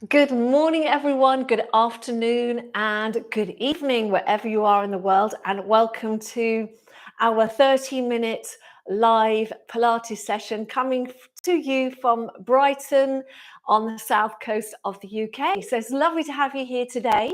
Good morning, everyone. Good afternoon and good evening, wherever you are in the world. And welcome to our 30-minute live Pilates session coming to you from Brighton on the south coast of the UK. So it's lovely to have you here today.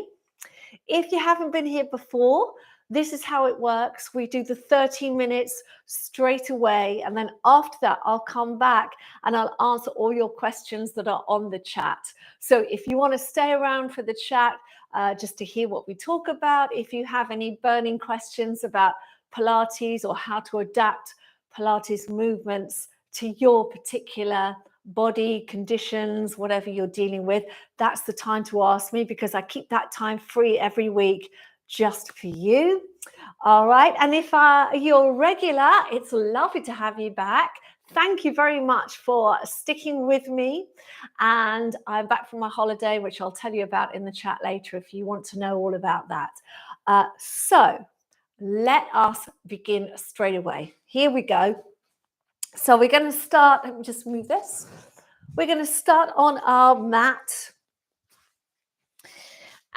If you haven't been here before, this is how it works. We do the 30 minutes straight away. And then after that, I'll come back and I'll answer all your questions that are on the chat. So if you want to stay around for the chat, just to hear what we talk about, if you have any burning questions about Pilates or how to adapt Pilates movements to your particular body conditions, whatever you're dealing with, that's the time to ask me, because I keep that time free every week just for you. All right. And if you're regular, it's lovely to have you back. Thank you very much for sticking with me. And I'm back from my holiday, which I'll tell you about in the chat later if you want to know all about that. So let us begin straight away. Here we go. So we're going to start, let me just move this. We're going to start on our mat.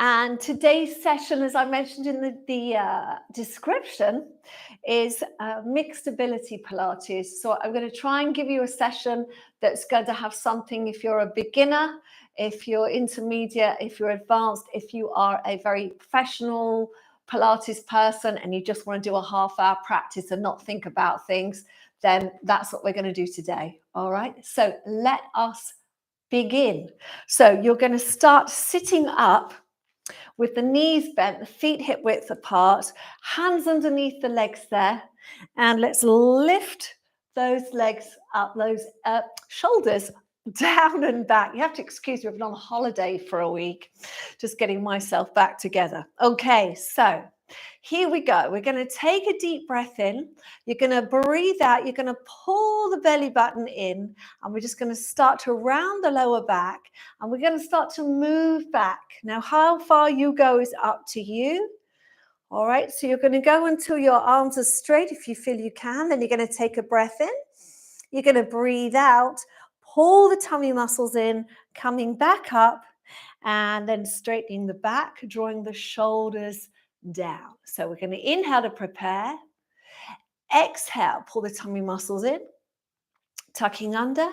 And today's session, as I mentioned in the description, is mixed ability Pilates. So I'm going to try and give you a session that's going to have something if you're a beginner, if you're intermediate, if you're advanced, if you are a very professional Pilates person and you just want to do a half-hour practice and not think about things, then that's what we're going to do today. All right. So let us begin. So you're going to start sitting up with the knees bent, the feet hip width apart, hands underneath the legs there. And let's lift those legs up, those shoulders down and back. You have to excuse me, I've been on holiday for a week, just getting myself back together. Okay, so here we go. We're going to take a deep breath in. You're going to breathe out. You're going to pull the belly button in. And we're just going to start to round the lower back. And we're going to start to move back. Now, how far you go is up to you. All right. So you're going to go until your arms are straight if you feel you can. Then you're going to take a breath in. You're going to breathe out. Pull the tummy muscles in. Coming back up. And then straightening the back. Drawing the shoulders down. So we're going to inhale to prepare. Exhale, pull the tummy muscles in, tucking under,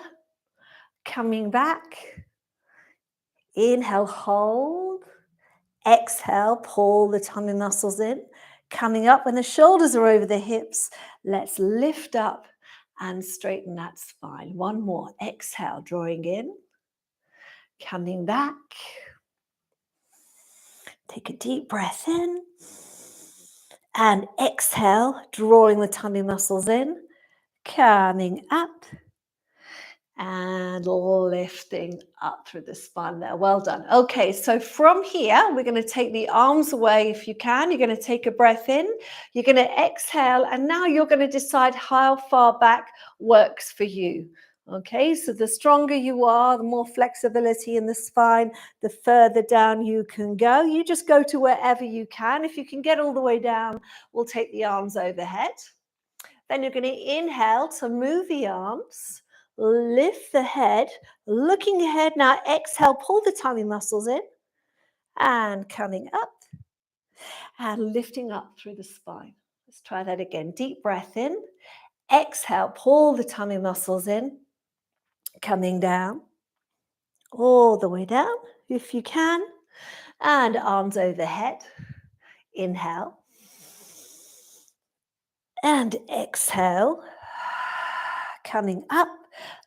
coming back. Inhale, hold. Exhale, pull the tummy muscles in, coming up. When the shoulders are over the hips, let's lift up and straighten that spine. One more. Exhale, drawing in, coming back. Take a deep breath in. And exhale, drawing the tummy muscles in, coming up and lifting up through the spine there. Well done. Okay, so from here, we're going to take the arms away if you can. You're going to take a breath in. You're going to exhale. And now you're going to decide how far back works for you. Okay, so the stronger you are, the more flexibility in the spine, the further down you can go. You just go to wherever you can. If you can get all the way down, we'll take the arms overhead. Then you're going to inhale to move the arms, lift the head, looking ahead. Now exhale, pull the tummy muscles in and coming up and lifting up through the spine. Let's try that again. Deep breath in. Exhale, pull the tummy muscles in. Coming down, all the way down if you can, and arms overhead. Inhale and exhale, coming up,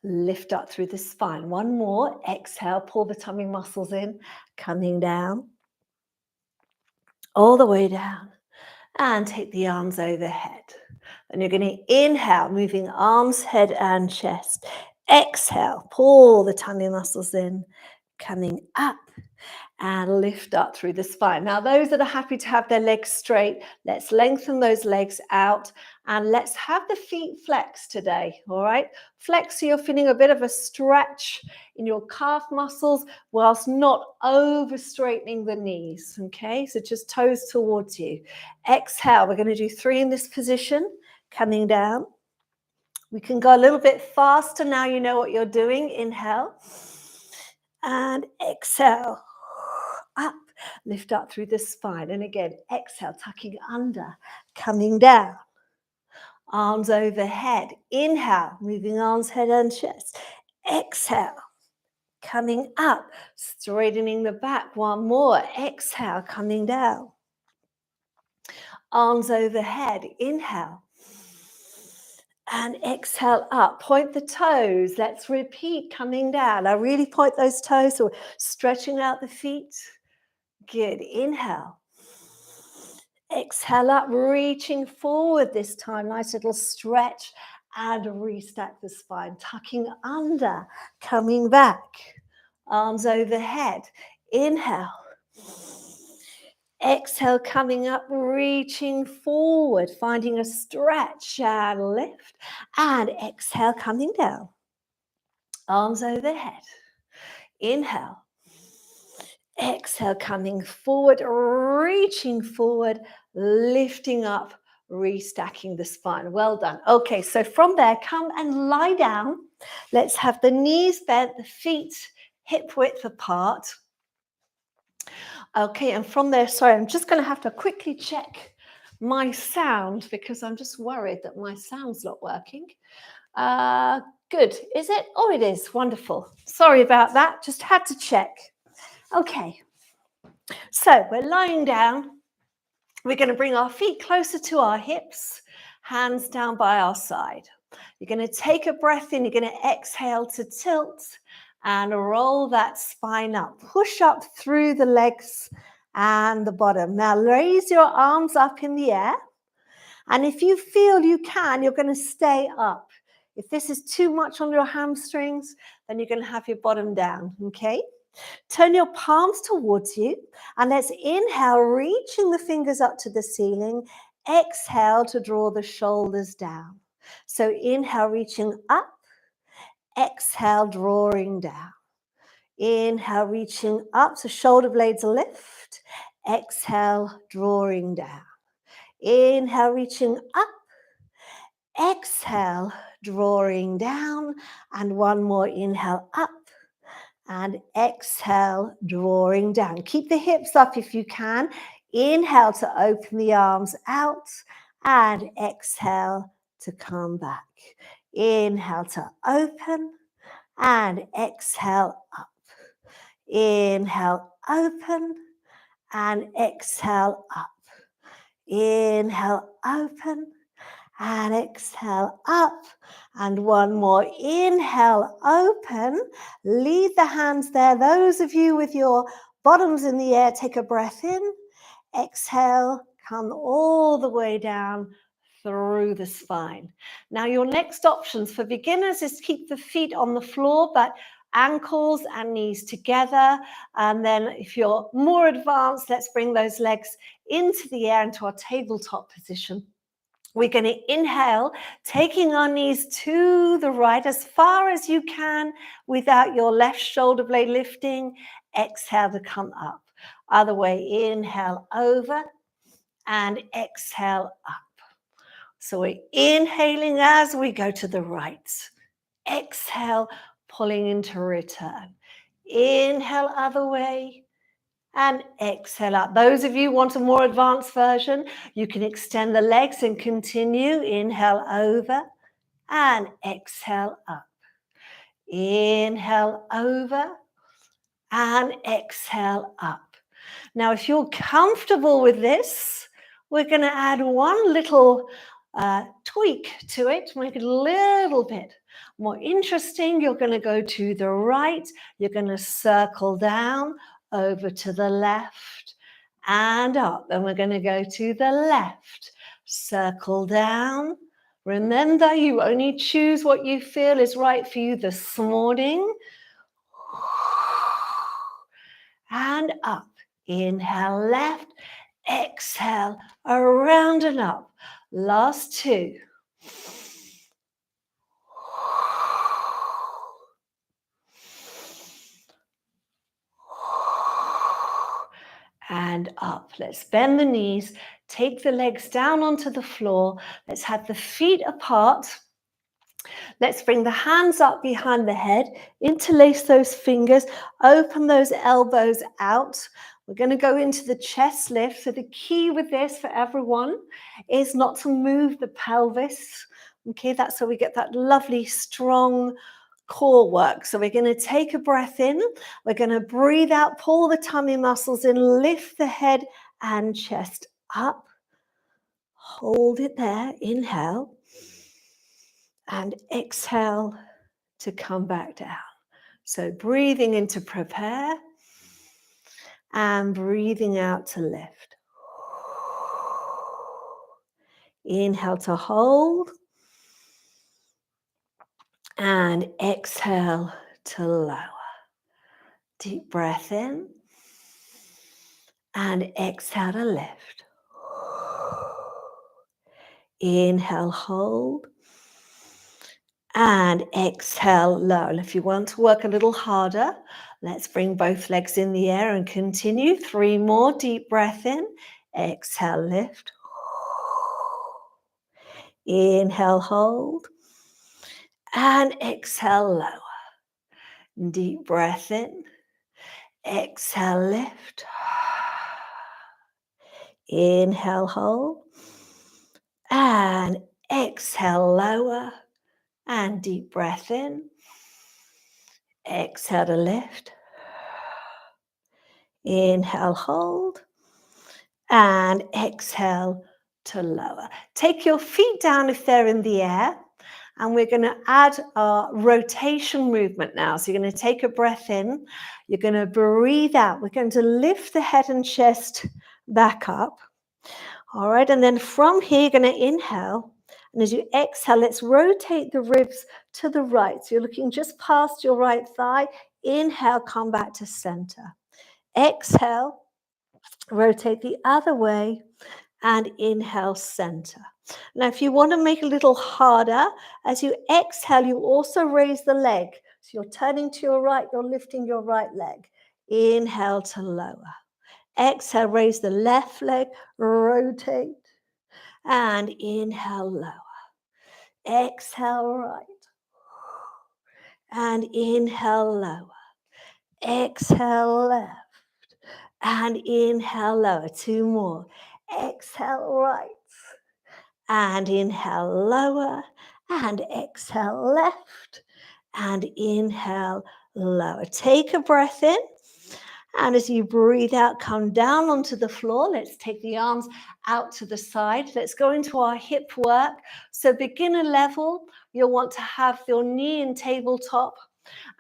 lift up through the spine. One more. Exhale, pull the tummy muscles in, coming down, all the way down, and take the arms overhead. Then you're going to inhale, moving arms, head, and chest. Exhale, pull the tummy muscles in, coming up and lift up through the spine. Now, those that are happy to have their legs straight, let's lengthen those legs out and let's have the feet flex today, all right? Flex so you're feeling a bit of a stretch in your calf muscles whilst not over straightening the knees, okay? So just toes towards you. Exhale, we're going to do 3 in this position, coming down. We can go a little bit faster now you know what you're doing. Inhale. And exhale, up, lift up through the spine. And again, exhale, tucking under, coming down. Arms overhead. Inhale, moving arms, head and chest. Exhale, coming up, straightening the back. One more. Exhale, coming down. Arms overhead. Inhale. And exhale up. Point the toes. Let's repeat, coming down. Now really point those toes. So stretching out the feet. Good. Inhale. Exhale up, reaching forward this time. Nice little stretch and restack the spine. Tucking under, coming back. Arms overhead. Inhale. Exhale, coming up, reaching forward, finding a stretch and lift. And exhale, coming down. Arms overhead. Inhale. Exhale, coming forward, reaching forward, lifting up, restacking the spine. Well done. Okay, so from there, come and lie down. Let's have the knees bent, the feet hip width apart. Okay, and from there, sorry, I'm just going to have to quickly check my sound because I'm just worried that my sound's not working. Good. Is it? Oh, it is. Wonderful. Sorry about that. Just had to check. Okay. So we're lying down. We're going to bring our feet closer to our hips, hands down by our side. You're going to take a breath in. You're going to exhale to tilt and roll that spine up. Push up through the legs and the bottom. Now raise your arms up in the air. And if you feel you can, you're going to stay up. If this is too much on your hamstrings, then you're going to have your bottom down, okay? Turn your palms towards you and let's inhale, reaching the fingers up to the ceiling. Exhale to draw the shoulders down. So inhale, reaching up. Exhale, drawing down. Inhale, reaching up, so shoulder blades lift. Exhale, drawing down. Inhale, reaching up. Exhale, drawing down. And one more inhale, up. And exhale, drawing down. Keep the hips up if you can. Inhale to open the arms out. And exhale to come back. Inhale to open. And exhale up. Inhale, open. And exhale up. Inhale, open. And exhale up. And one more. Inhale, open. Leave the hands there. Those of you with your bottoms in the air, take a breath in. Exhale, come all the way down through the spine. Now your next options for beginners is keep the feet on the floor, but ankles and knees together. And then if you're more advanced, let's bring those legs into the air into our tabletop position. We're going to inhale, taking our knees to the right as far as you can without your left shoulder blade lifting. Exhale to come up. Other way, inhale over and exhale up. So we're inhaling as we go to the right. Exhale, pulling into return. Inhale, other way. And exhale out. Those of you who want a more advanced version, you can extend the legs and continue. Inhale over and exhale up. Inhale over and exhale up. Now, if you're comfortable with this, we're going to add one little tweak to it, make it a little bit more interesting. You're going to go to the right. You're going to circle down over to the left and up. Then we're going to go to the left, circle down. Remember, you only choose what you feel is right for you this morning. And up. Inhale left, exhale around and up. Last two. And up. Let's bend the knees, take the legs down onto the floor. Let's have the feet apart. Let's bring the hands up behind the head, interlace those fingers, open those elbows out. We're going to go into the chest lift. So the key with this for everyone is not to move the pelvis. Okay, that's so we get that lovely, strong core work. So we're going to take a breath in. We're going to breathe out, pull the tummy muscles in, lift the head and chest up. Hold it there. Inhale. And exhale to come back down. So breathing in to prepare and breathing out to lift. Inhale to hold and exhale to lower. Deep breath in and exhale to lift. Inhale, hold. And exhale, lower. If you want to work a little harder, let's bring both legs in the air and continue. 3 more. Deep breath in. Exhale, lift. Inhale, hold. And exhale, lower. Deep breath in. Exhale, lift. Inhale, hold. And exhale, lower. And deep breath in. Exhale to lift. Inhale, hold. And exhale to lower. Take your feet down if they're in the air. And we're going to add our rotation movement now. So you're going to take a breath in. You're going to breathe out. We're going to lift the head and chest back up. All right. And then from here, you're going to inhale. And as you exhale, let's rotate the ribs to the right. So you're looking just past your right thigh. Inhale, come back to center. Exhale, rotate the other way. And inhale, center. Now, if you want to make it a little harder, as you exhale, you also raise the leg. So you're turning to your right, you're lifting your right leg. Inhale to lower. Exhale, raise the left leg, rotate. And inhale, lower. Exhale, right. And inhale, lower. Exhale, left. And inhale, lower. 2 more. Exhale, right. And inhale, lower. And exhale, left. And inhale, lower. Take a breath in. And as you breathe out, come down onto the floor. Let's take the arms out to the side. Let's go into our hip work. So beginner level, you'll want to have your knee in tabletop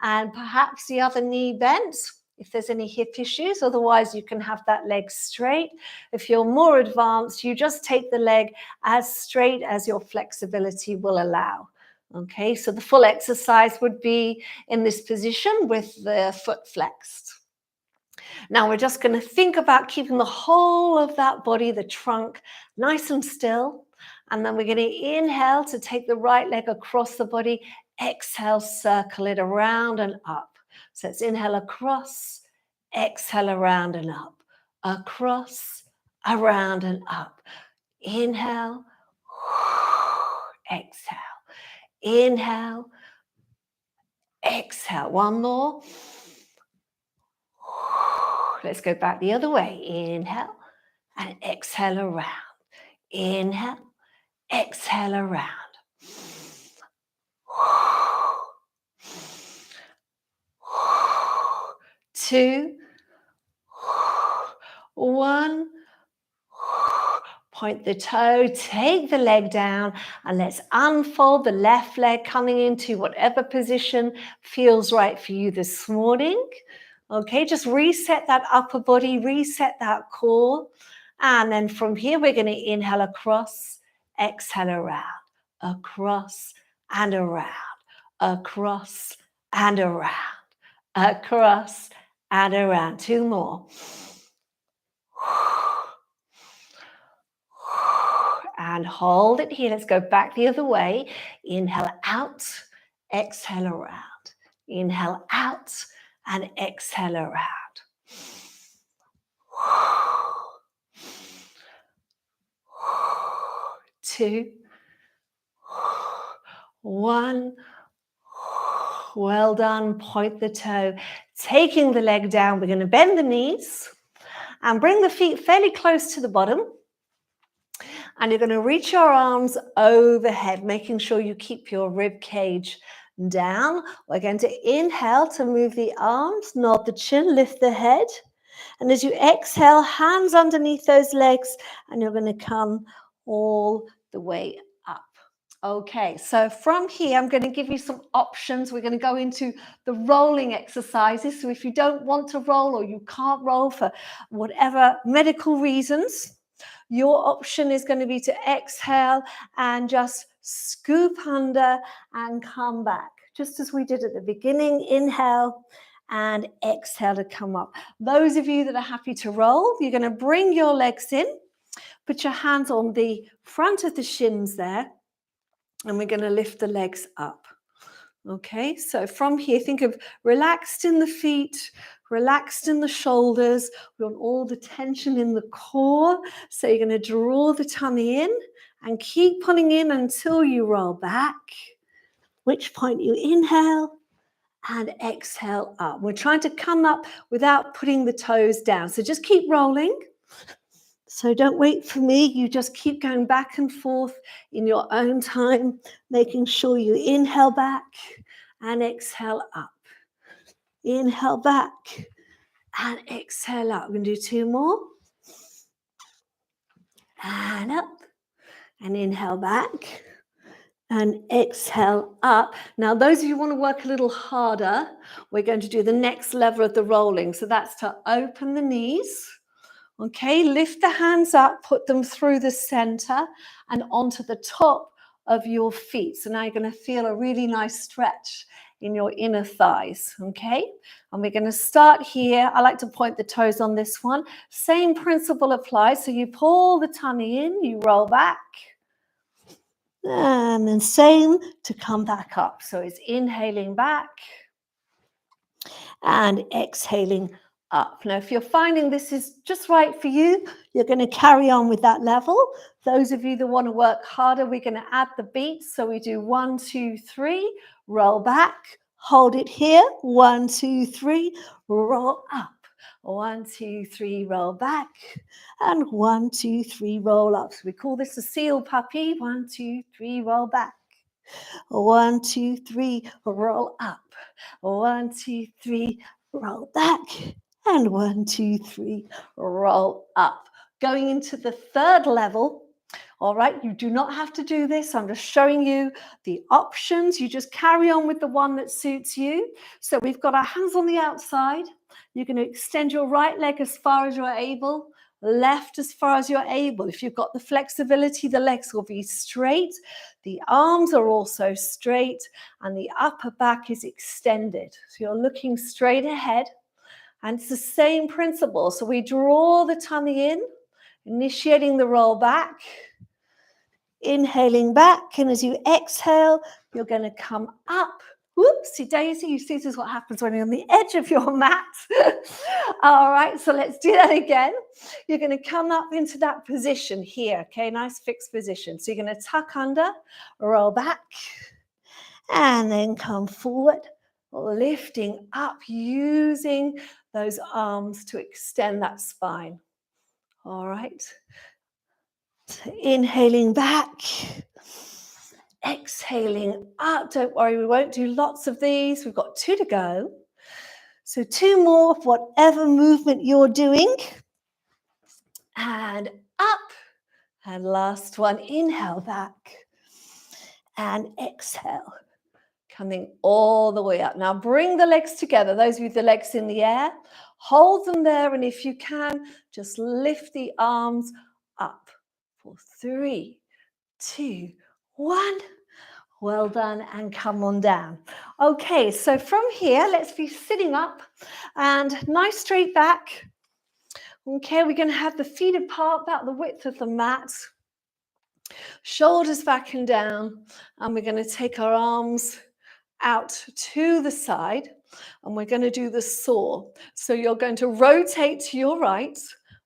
and perhaps the other knee bent if there's any hip issues. Otherwise, you can have that leg straight. If you're more advanced, you just take the leg as straight as your flexibility will allow. Okay, so the full exercise would be in this position with the foot flexed. Now we're just going to think about keeping the whole of that body, the trunk, nice and still. And then we're going to inhale to take the right leg across the body. Exhale, circle it around and up. So it's inhale across, exhale around and up. Across, around and up. Inhale, exhale. Inhale, exhale. 1 more. Let's go back the other way. Inhale and exhale around. Inhale, exhale around. 2, 1. Point the toe, take the leg down, and let's unfold the left leg, coming into whatever position feels right for you this morning. Okay, just reset that upper body, reset that core. And then from here, we're going to inhale across, exhale around, across and around, across and around, across and around. 2 more. And hold it here. Let's go back the other way. Inhale out, exhale around. Inhale out and exhale around. 2, 1. Well done. Point the toe. Taking the leg down, we're going to bend the knees and bring the feet fairly close to the bottom. And you're going to reach your arms overhead, making sure you keep your rib cage down. We're going to inhale to move the arms, nod the chin, lift the head. And as you exhale, hands underneath those legs, and you're going to come all the way up. Okay, so from here, I'm going to give you some options. We're going to go into the rolling exercises. So if you don't want to roll or you can't roll for whatever medical reasons, your option is going to be to exhale and just scoop under and come back. Just as we did at the beginning, inhale and exhale to come up. Those of you that are happy to roll, you're going to bring your legs in, put your hands on the front of the shins there, and we're going to lift the legs up. Okay, so from here, think of relaxed in the feet, relaxed in the shoulders. We want all the tension in the core. So you're going to draw the tummy in and keep pulling in until you roll back, which point you inhale and exhale up. We're trying to come up without putting the toes down. So just keep rolling. So don't wait for me. You just keep going back and forth in your own time, making sure you inhale back and exhale up. Inhale back and exhale up. We're going to do 2 more. And up. And inhale back and exhale up. Now, those of you who want to work a little harder, we're going to do the next level of the rolling. So that's to open the knees. Okay, lift the hands up, put them through the center and onto the top of your feet. So now you're going to feel a really nice stretch in your inner thighs, okay? And we're going to start here. I like to point the toes on this one. Same principle applies. So you pull the tummy in, you roll back, and then same to come back up. So it's inhaling back and exhaling up. Now, if you're finding this is just right for you, you're going to carry on with that level. Those of you that want to work harder, we're going to add the beats. So we do 1, 2, 3, roll back, hold it here, 1, 2, 3, roll up, 1, 2, 3, roll back, and 1, 2, 3, roll up. So we call this a seal puppy. 1, 2, 3, roll back, 1, 2, 3, roll up, 1, 2, 3, roll back, and 1, 2, 3, roll up. Going into the third level. All right, you do not have to do this. I'm just showing you the options. You just carry on with the one that suits you. So we've got our hands on the outside. You're going to extend your right leg as far as you're able, left as far as you're able. If you've got the flexibility, the legs will be straight. The arms are also straight, and the upper back is extended. So you're looking straight ahead. And it's the same principle. So we draw the tummy in, initiating the roll back, inhaling back. And as you exhale, you're going to come up. Whoopsie daisy. You see, this is what happens when you're on the edge of your mat. All right, so let's do that again. You're going to come up into that position here. Okay, nice fixed position. So you're going to tuck under, roll back, and then come forward, lifting up, using those arms to extend that spine. All right. So inhaling back, exhaling up. Don't worry, we won't do lots of these. We've got 2 to go. So 2 more of whatever movement you're doing. And up. And last one, inhale back and exhale. Coming all the way up. Now bring the legs together. Those with the legs in the air, hold them there. And if you can, just lift the arms up for 3, 2, 1. Well done, and come on down. Okay, so from here, let's be sitting up and nice straight back. Okay, we're going to have the feet apart about the width of the mat. Shoulders back and down. And we're going to take our arms out to the side, and we're going to do the saw. So you're going to rotate to your right,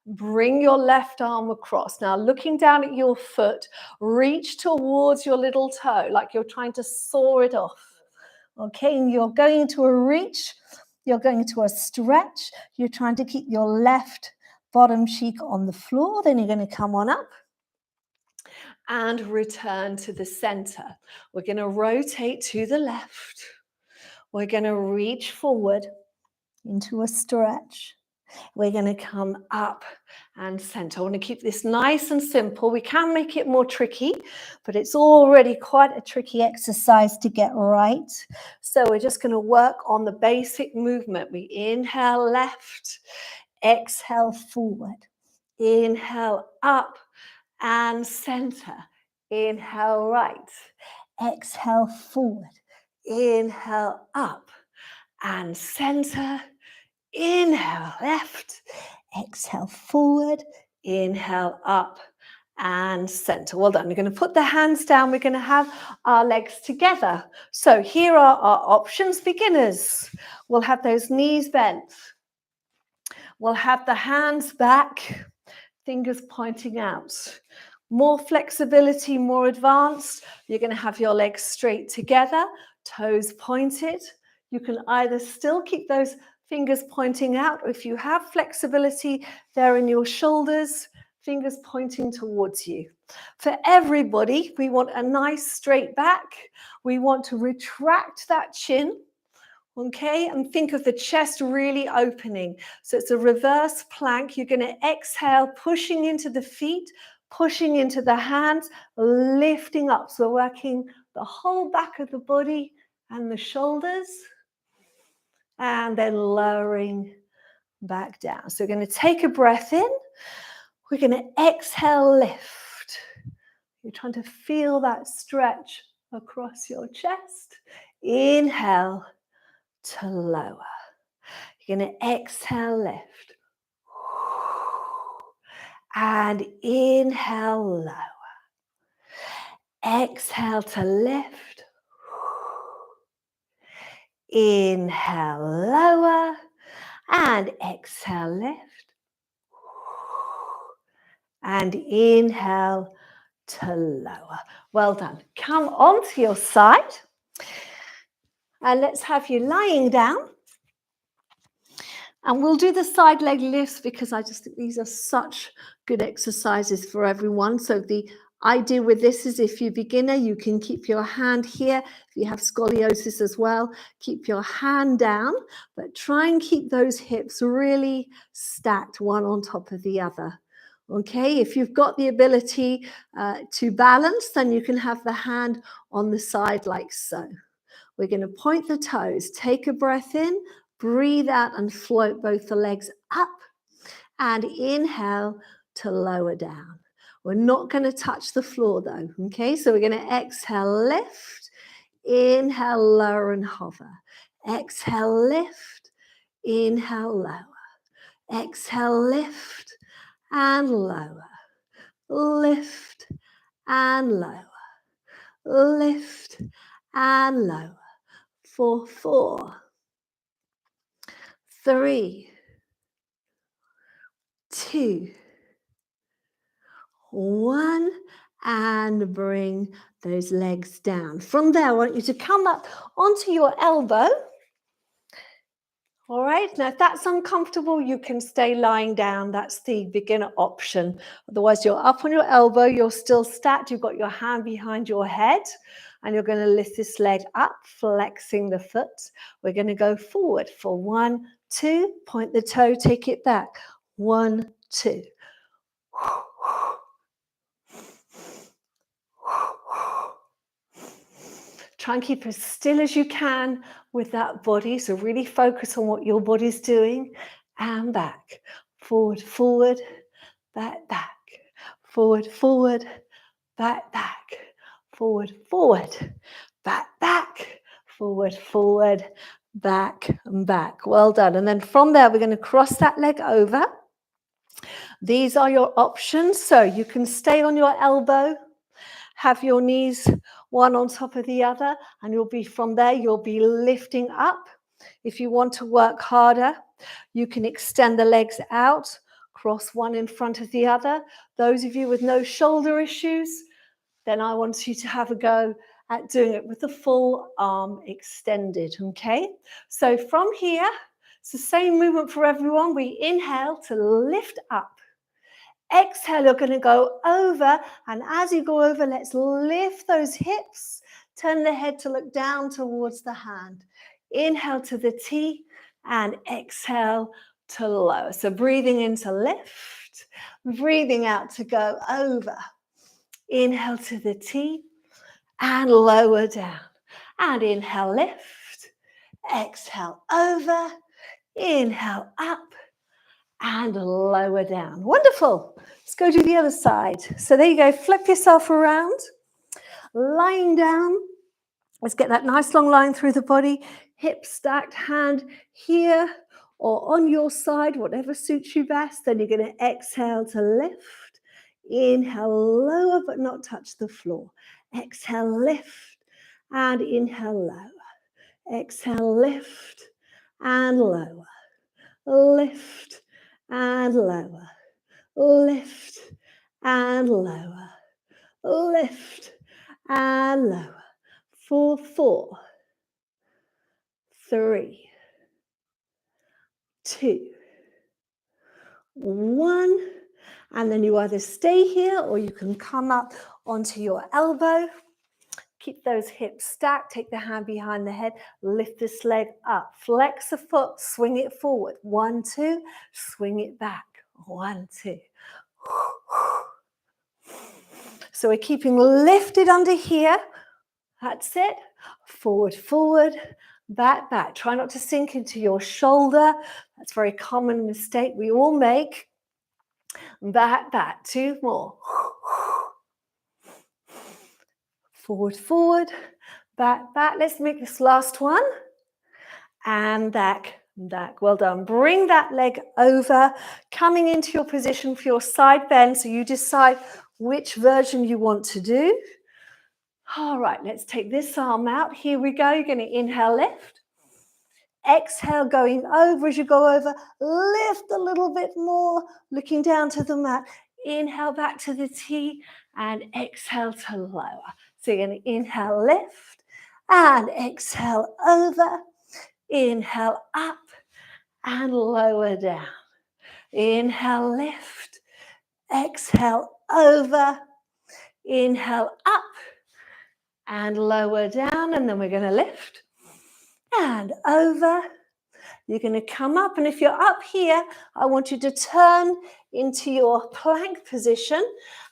Bring your left arm across. Now, looking down at your foot, reach towards your little toe like you're trying to saw it off. Okay, and you're going into a reach, you're going into a stretch, you're trying to keep your left bottom cheek on the floor, then you're going to come on up and return to the center. We're going to rotate to the left. We're going to reach forward into a stretch. We're going to come up and center. I want to keep this nice and simple. We can make it more tricky, but it's already quite a tricky exercise to get right. So we're just going to work on the basic movement. We inhale left, exhale forward, inhale up and center. Inhale right, exhale forward, inhale up and center. Inhale left, exhale forward, inhale up and center. Well done. We're going to put the hands down. We're going to have our legs together. So here are our options. Beginners, we'll have those knees bent. We'll have the hands back, fingers pointing out. More flexibility, more advanced. You're going to have your legs straight together, toes pointed. You can either still keep those fingers pointing out, or if you have flexibility there in your shoulders, fingers pointing towards you. For everybody, we want a nice straight back. We want to retract that chin. Okay, and think of the chest really opening. So it's a reverse plank. You're going to exhale, pushing into the feet, pushing into the hands, lifting up. So we're working the whole back of the body and the shoulders, and then lowering back down. So we're going to take a breath in. We're going to exhale, lift. You're trying to feel that stretch across your chest. Inhale to lower. You're going to exhale, lift. And inhale, lower. Exhale to lift. Inhale, lower. And exhale, lift. And inhale to lower. Well done. Come onto your side. And let's have you lying down. And we'll do the side leg lifts because I just think these are such good exercises for everyone. So the idea with this is if you're a beginner, you can keep your hand here. If you have scoliosis as well, keep your hand down, but try and keep those hips really stacked one on top of the other. Okay, if you've got the ability to balance, then you can have the hand on the side like so. We're going to point the toes, take a breath in, breathe out and float both the legs up and inhale to lower down. We're not going to touch the floor though, okay? So we're going to exhale, lift, inhale, lower and hover. Exhale, lift, inhale, lower. Exhale, lift and lower. Lift and lower. Lift and lower. For 4, 3, 2, 1, and bring those legs down. From there, I want you to come up onto your elbow. All right, now if that's uncomfortable, you can stay lying down. That's the beginner option. Otherwise, you're up on your elbow, you're still stacked, you've got your hand behind your head, and you're going to lift this leg up, flexing the foot. We're going to go forward for 1, 2, point the toe, take it back. 1, 2. Try and keep as still as you can with that body. So really focus on what your body's doing. And back. Forward, forward, back, back. Forward, forward, back, back. Forward, forward, back, back. Forward, forward, back and back. Well done. And then from there, we're going to cross that leg over. These are your options. So you can stay on your elbow, have your knees one on top of the other, and you'll be from there, you'll be lifting up. If you want to work harder, you can extend the legs out, cross one in front of the other. Those of you with no shoulder issues, then I want you to have a go at doing it with the full arm extended, okay? So from here, it's the same movement for everyone. We inhale to lift up. Exhale, you're going to go over, and as you go over, let's lift those hips. Turn the head to look down towards the hand. Inhale to the T, and exhale to lower. So breathing in to lift, breathing out to go over. Inhale to the T, and lower down. And inhale, lift. Exhale, over. Inhale, up. And lower down. Wonderful. Let's go to the other side. So there you go. Flip yourself around. Lying down. Let's get that nice long line through the body. Hip stacked, hand here or on your side, whatever suits you best. Then you're going to exhale to lift. Inhale, lower but not touch the floor. Exhale, lift. And inhale, lower. Exhale, lift. And lower. Lift. And lower, lift and lower, lift and lower. 4, 4, 3, 2, 1. And then you either stay here or you can come up onto your elbow. Keep those hips stacked. Take the hand behind the head. Lift this leg up. Flex the foot. Swing it forward. 1, 2. Swing it back. 1, 2. So we're keeping lifted under here. That's it. Forward, forward. Back, back. Try not to sink into your shoulder. That's a very common mistake we all make. Back, back. 2 more. Forward, forward, back, back. Let's make this last one. And back, back. Well done. Bring that leg over, coming into your position for your side bend. So you decide which version you want to do. All right, let's take this arm out. Here we go. You're going to inhale, lift. Exhale, going over. As you go over, lift a little bit more, looking down to the mat. Inhale back to the T and exhale to lower. So you're going to inhale, lift, and exhale over. Inhale up and lower down. Inhale, lift. Exhale over. Inhale up and lower down. And then we're going to lift and over. You're going to come up, and if you're up here, I want you to turn into your plank position,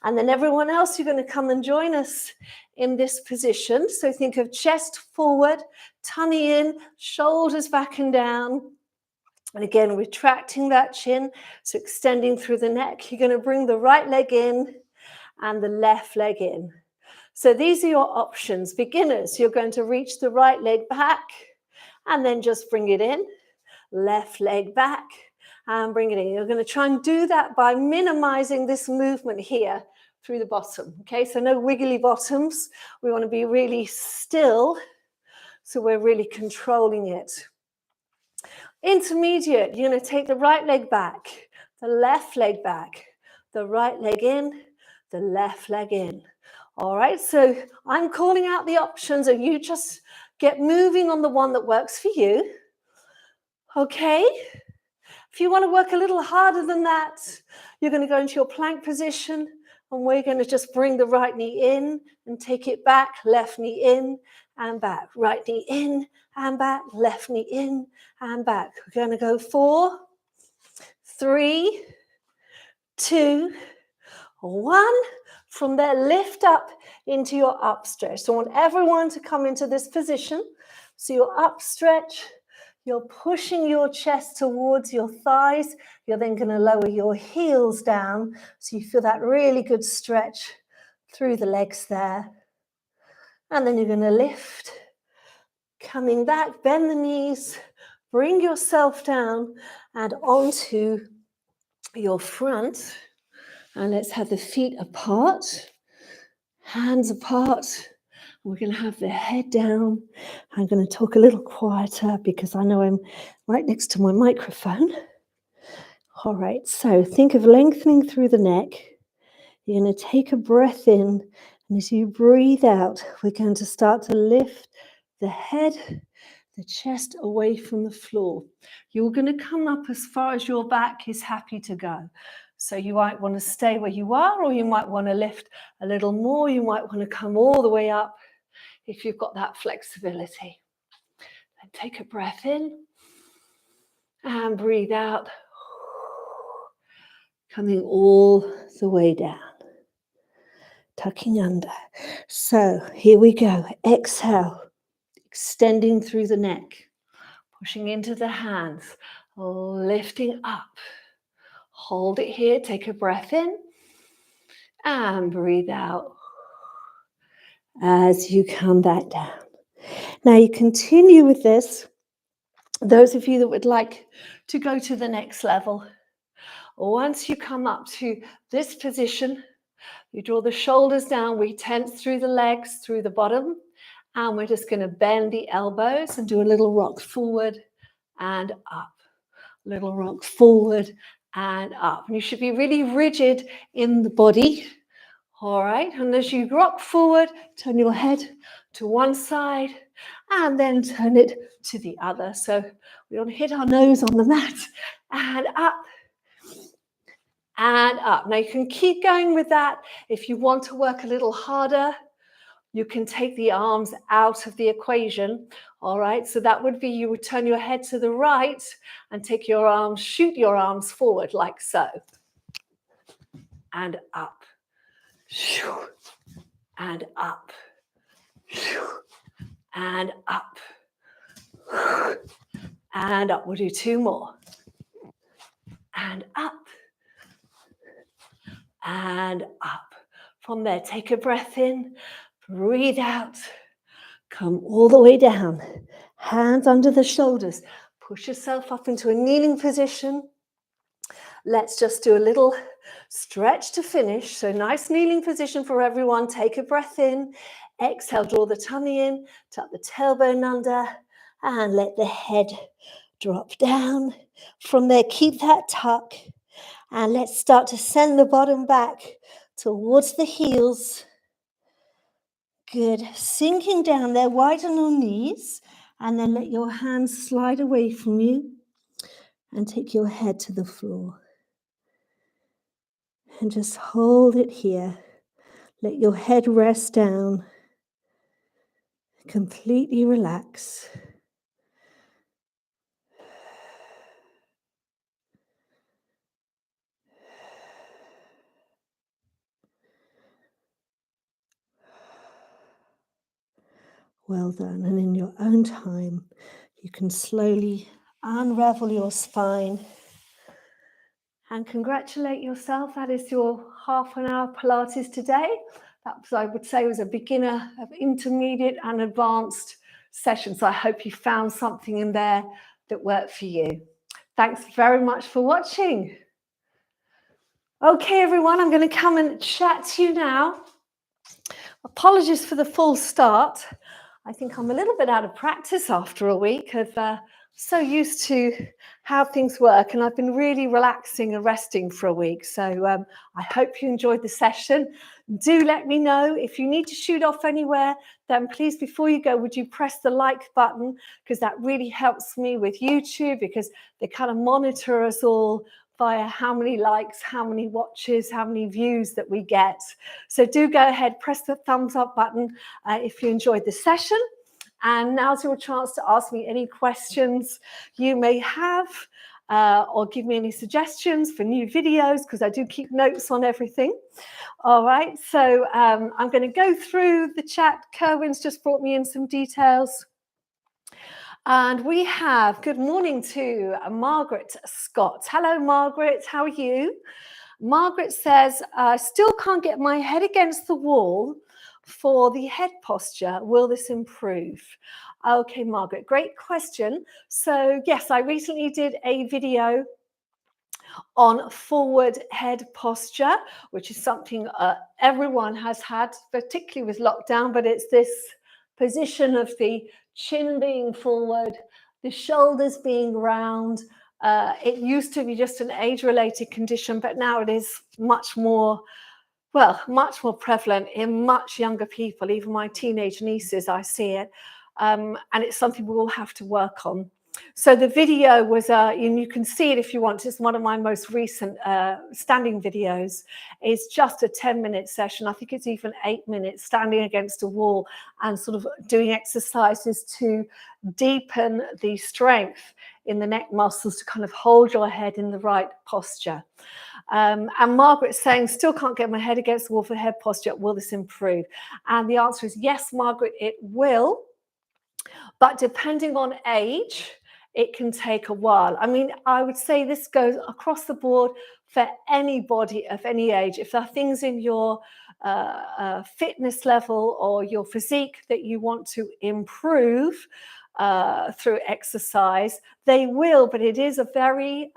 and then everyone else, you're going to come and join us in this position. So think of chest forward, tummy in, shoulders back and down, and again, retracting that chin, so extending through the neck. You're going to bring the right leg in and the left leg in. So these are your options. Beginners, you're going to reach the right leg back, and then just bring it in. Left leg back and bring it in. You're going to try and do that by minimizing this movement here through the bottom. Okay, so no wiggly bottoms. We want to be really still, so we're really controlling it. Intermediate, you're going to take the right leg back, the left leg back, the right leg in, the left leg in. All right, so I'm calling out the options, and you just get moving on the one that works for you. Okay, if you want to work a little harder than that, you're going to go into your plank position, and we're going to just bring the right knee in and take it back, left knee in and back, right knee in and back, left knee in and back. We're going to go 4, 3, 2, 1. From there, lift up into your up stretch. So I want everyone to come into this position. So your up stretch. You're pushing your chest towards your thighs. You're then going to lower your heels down so you feel that really good stretch through the legs there. And then you're going to lift, coming back, bend the knees, bring yourself down and onto your front. And let's have the feet apart, hands apart. We're going to have the head down. I'm going to talk a little quieter because I know I'm right next to my microphone. All right, so think of lengthening through the neck. You're going to take a breath in, and as you breathe out, we're going to start to lift the head, the chest away from the floor. You're going to come up as far as your back is happy to go. So you might want to stay where you are, or you might want to lift a little more. You might want to come all the way up if you've got that flexibility. Then take a breath in and breathe out, coming all the way down. Tucking under. So here we go. Exhale, extending through the neck, pushing into the hands, lifting up. Hold it here. Take a breath in and breathe out as you come back down. Now you continue with this. Those of you that would like to go to the next level, once you come up to this position, you draw the shoulders down, we tense through the legs, through the bottom, and we're just going to bend the elbows and do a little rock forward and up. Little rock forward and up. And you should be really rigid in the body. All right. And as you rock forward, turn your head to one side and then turn it to the other. So we don't hit our nose on the mat. And up. And up. Now you can keep going with that. If you want to work a little harder, you can take the arms out of the equation. All right, so that would be you would turn your head to the right and take your arms, shoot your arms forward like so. And up. And up. And up. And up. We'll do two more. And up. And up. From there, take a breath in, breathe out, come all the way down, hands under the shoulders, push yourself up into a kneeling position. Let's just do a little stretch to finish. So nice kneeling position for everyone. Take a breath in, exhale, draw the tummy in, tuck the tailbone under, and let the head drop down. From there, keep that tuck. And let's start to send the bottom back towards the heels. Good. Sinking down there, widen your knees. And then let your hands slide away from you. And take your head to the floor. And just hold it here. Let your head rest down. Completely relax. Well done. And in your own time, you can slowly unravel your spine. And congratulate yourself. That is your half an hour Pilates today. That was, I would say, was a beginner, intermediate and advanced session. So I hope you found something in there that worked for you. Thanks very much for watching. Okay, everyone, I'm going to come and chat to you now. Apologies for the full start. I think I'm a little bit out of practice after a week of so used to how things work, and I've been really relaxing and resting for a week. So I hope you enjoyed the session. Do let me know if you need to shoot off anywhere, then please, before you go, would you press the like button, because that really helps me with YouTube, because they kind of monitor us all via how many likes, how many watches, how many views that we get. So do go ahead, press the thumbs up button if you enjoyed the session. And now's your chance to ask me any questions you may have, or give me any suggestions for new videos, because I do keep notes on everything. All right, so I'm going to go through the chat. Kerwin's just brought me in some details. And we have, good morning to Margaret Scott. Hello, Margaret, how are you? Margaret says, I still can't get my head against the wall for the head posture. Will this improve? Okay, Margaret, great question. So yes, I recently did a video on forward head posture, which is something everyone has had, particularly with lockdown, but it's this position of the chin being forward, the shoulders being round, It used to be just an age-related condition, but now it is much more prevalent in much younger people. Even my teenage nieces, I see it. And it's something we all have to work on. So the video was, and you can see it if you want, it's one of my most recent standing videos. It's just a 10-minute session. I think it's even 8 minutes, standing against a wall and sort of doing exercises to deepen the strength in the neck muscles to kind of hold your head in the right posture. And Margaret's saying, still can't get my head against the wall for head posture. Will this improve? And the answer is yes, Margaret, it will. But depending on age, it can take a while. I mean, I would say this goes across the board for anybody of any age. If there are things in your fitness level or your physique that you want to improve through exercise, they will, but it is a very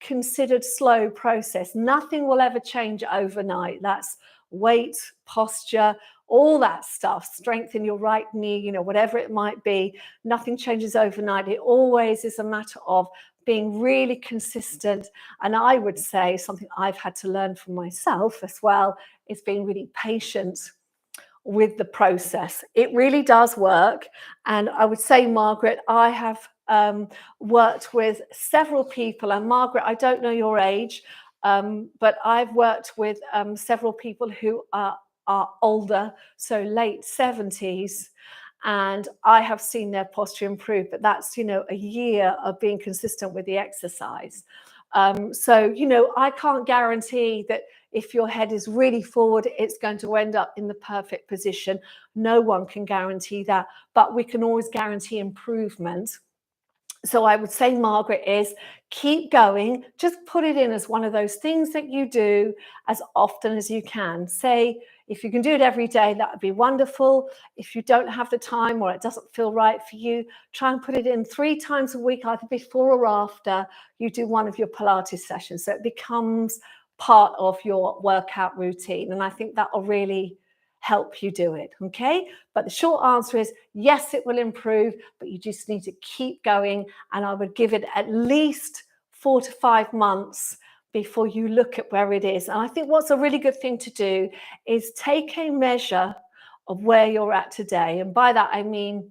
considered slow process. Nothing will ever change overnight. That's weight, posture, all that stuff, strengthen your right knee, you know, whatever it might be. Nothing changes overnight. It always is a matter of being really consistent. And I would say something I've had to learn from myself as well is being really patient with the process. It really does work. And I would say, Margaret, I have worked with several people, and Margaret, I don't know your age, but I've worked with several people who are older, so late 70s, and I have seen their posture improve, but that's, you know, a year of being consistent with the exercise. So, you know, I can't guarantee that if your head is really forward, it's going to end up in the perfect position. No one can guarantee that, but we can always guarantee improvement. So I would say, Margaret, is keep going. Just put it in as one of those things that you do as often as you can. Say, if you can do it every day, that would be wonderful. If you don't have the time or it doesn't feel right for you, try and put it in 3 times a week, either before or after you do one of your Pilates sessions. So it becomes part of your workout routine. And I think that will really help you do it. Okay. But the short answer is yes, it will improve, but you just need to keep going. And I would give it at least 4 to 5 months before you look at where it is. And I think what's a really good thing to do is take a measure of where you're at today. And by that, I mean,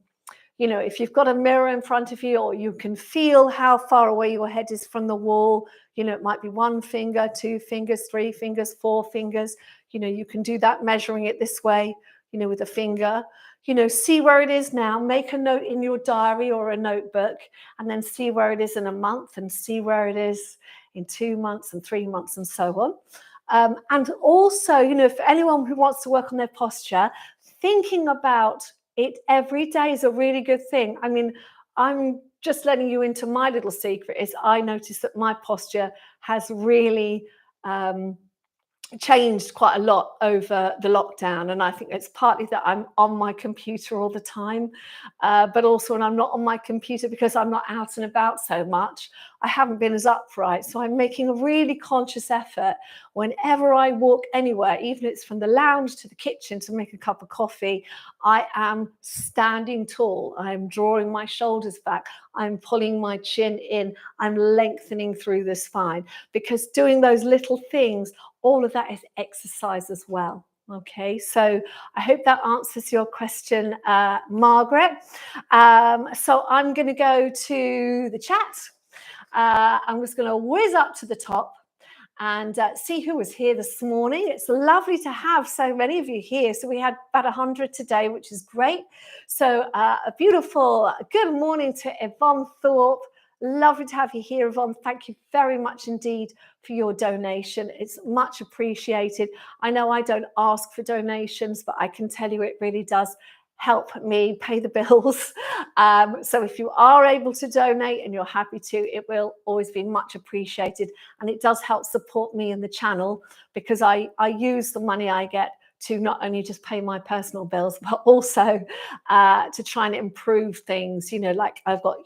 you know, if you've got a mirror in front of you, or you can feel how far away your head is from the wall, you know, it might be 1 finger, 2 fingers, 3 fingers, 4 fingers. You know, you can do that measuring it this way, you know, with a finger. You know, see where it is now, make a note in your diary or a notebook, and then see where it is in a month, and see where it is in 2 months and 3 months and so on. And also, you know, for anyone who wants to work on their posture, thinking about it every day is a really good thing. I mean, I'm just letting you into my little secret is I noticed that my posture has really changed quite a lot over the lockdown, and I think it's partly that I'm on my computer all the time, but also when I'm not on my computer, because I'm not out and about so much, I haven't been as upright. So I'm making a really conscious effort whenever I walk anywhere, even if it's from the lounge to the kitchen to make a cup of coffee, I am standing tall. I'm drawing my shoulders back. I'm pulling my chin in. I'm lengthening through the spine, because doing those little things, all of that is exercise as well. Okay, so I hope that answers your question, Margaret. So I'm going to go to the chat. I'm just going to whiz up to the top and see who was here this morning. It's lovely to have so many of you here. So we had about 100 today, which is great. So a beautiful good morning to Yvonne Thorpe. Lovely to have you here, Yvonne. Thank you very much indeed for your donation. It's much appreciated. I know I don't ask for donations, but I can tell you it really does help me pay the bills. So if you are able to donate and you're happy to, it will always be much appreciated. And it does help support me and the channel, because I use the money I get to not only just pay my personal bills, but also to try and improve things, you know, like I've got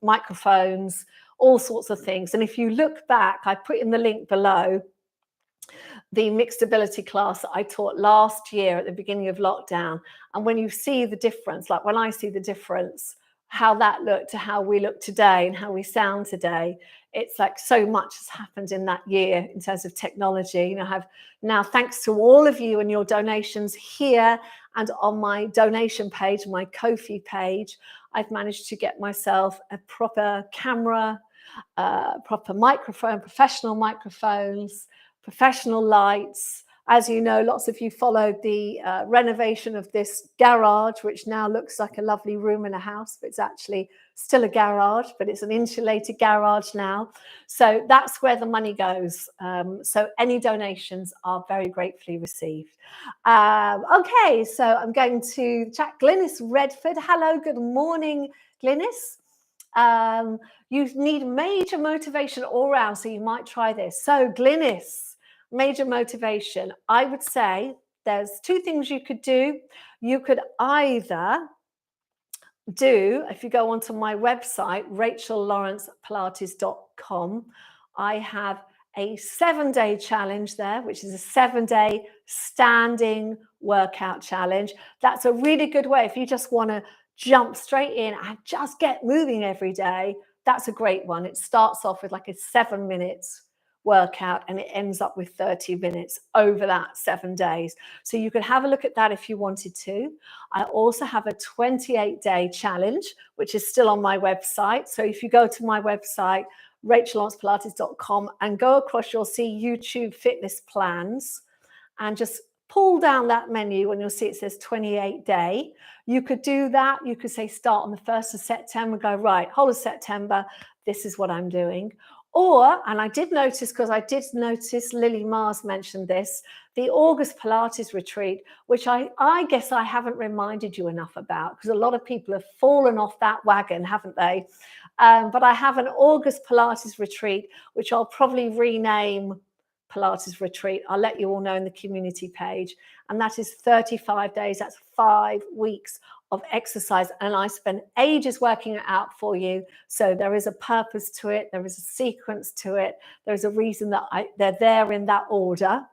microphones, all sorts of things. And if you look back, I put in the link below the mixed ability class that I taught last year at the beginning of lockdown. And when you see the difference, like when I see the difference how that looked to how we look today and how we sound today. It's like so much has happened in that year in terms of technology. You know, I've now, thanks to all of you and your donations here and on my donation page, my Ko-fi page, I've managed to get myself a proper camera, proper microphone, professional microphones, professional lights. As you know, lots of you followed the renovation of this garage, which now looks like a lovely room in a house, but it's actually still a garage, but it's an insulated garage now. So that's where the money goes. So any donations are very gratefully received. Okay, so I'm going to chat. Glynis Redford. Hello, good morning, Glynis. You need major motivation all around, so you might try this. So Glynis, major motivation. I would say there's two things you could do. You could either do, if you go onto my website, rachellawrencepilates.com, I have a 7-day challenge there, which is a 7-day standing workout challenge. That's a really good way if you just want to jump straight in and just get moving every day. That's a great one. It starts off with like a 7 minutes workout and it ends up with 30 minutes over that 7 days. So you could have a look at that if you wanted to. I also have a 28-day challenge, which is still on my website. So if you go to my website, rachellawrencepilates.com, and go across, you'll see YouTube fitness plans, and just pull down that menu and you'll see it says 28-day. You could do that. You could say start on the 1st of September, go right, whole of September, this is what I'm doing. Or, and I did notice, because I did notice Lily Mars mentioned this, the August Pilates retreat, which I guess I haven't reminded you enough about, because a lot of people have fallen off that wagon, haven't they? But I have an August Pilates retreat, which I'll probably rename Pilates retreat. I'll let you all know in the community page. And that is 35 days. That's 5 weeks of exercise. And I spend ages working it out for you. So there is a purpose to it. There is a sequence to it. There's a reason that they're there in that order.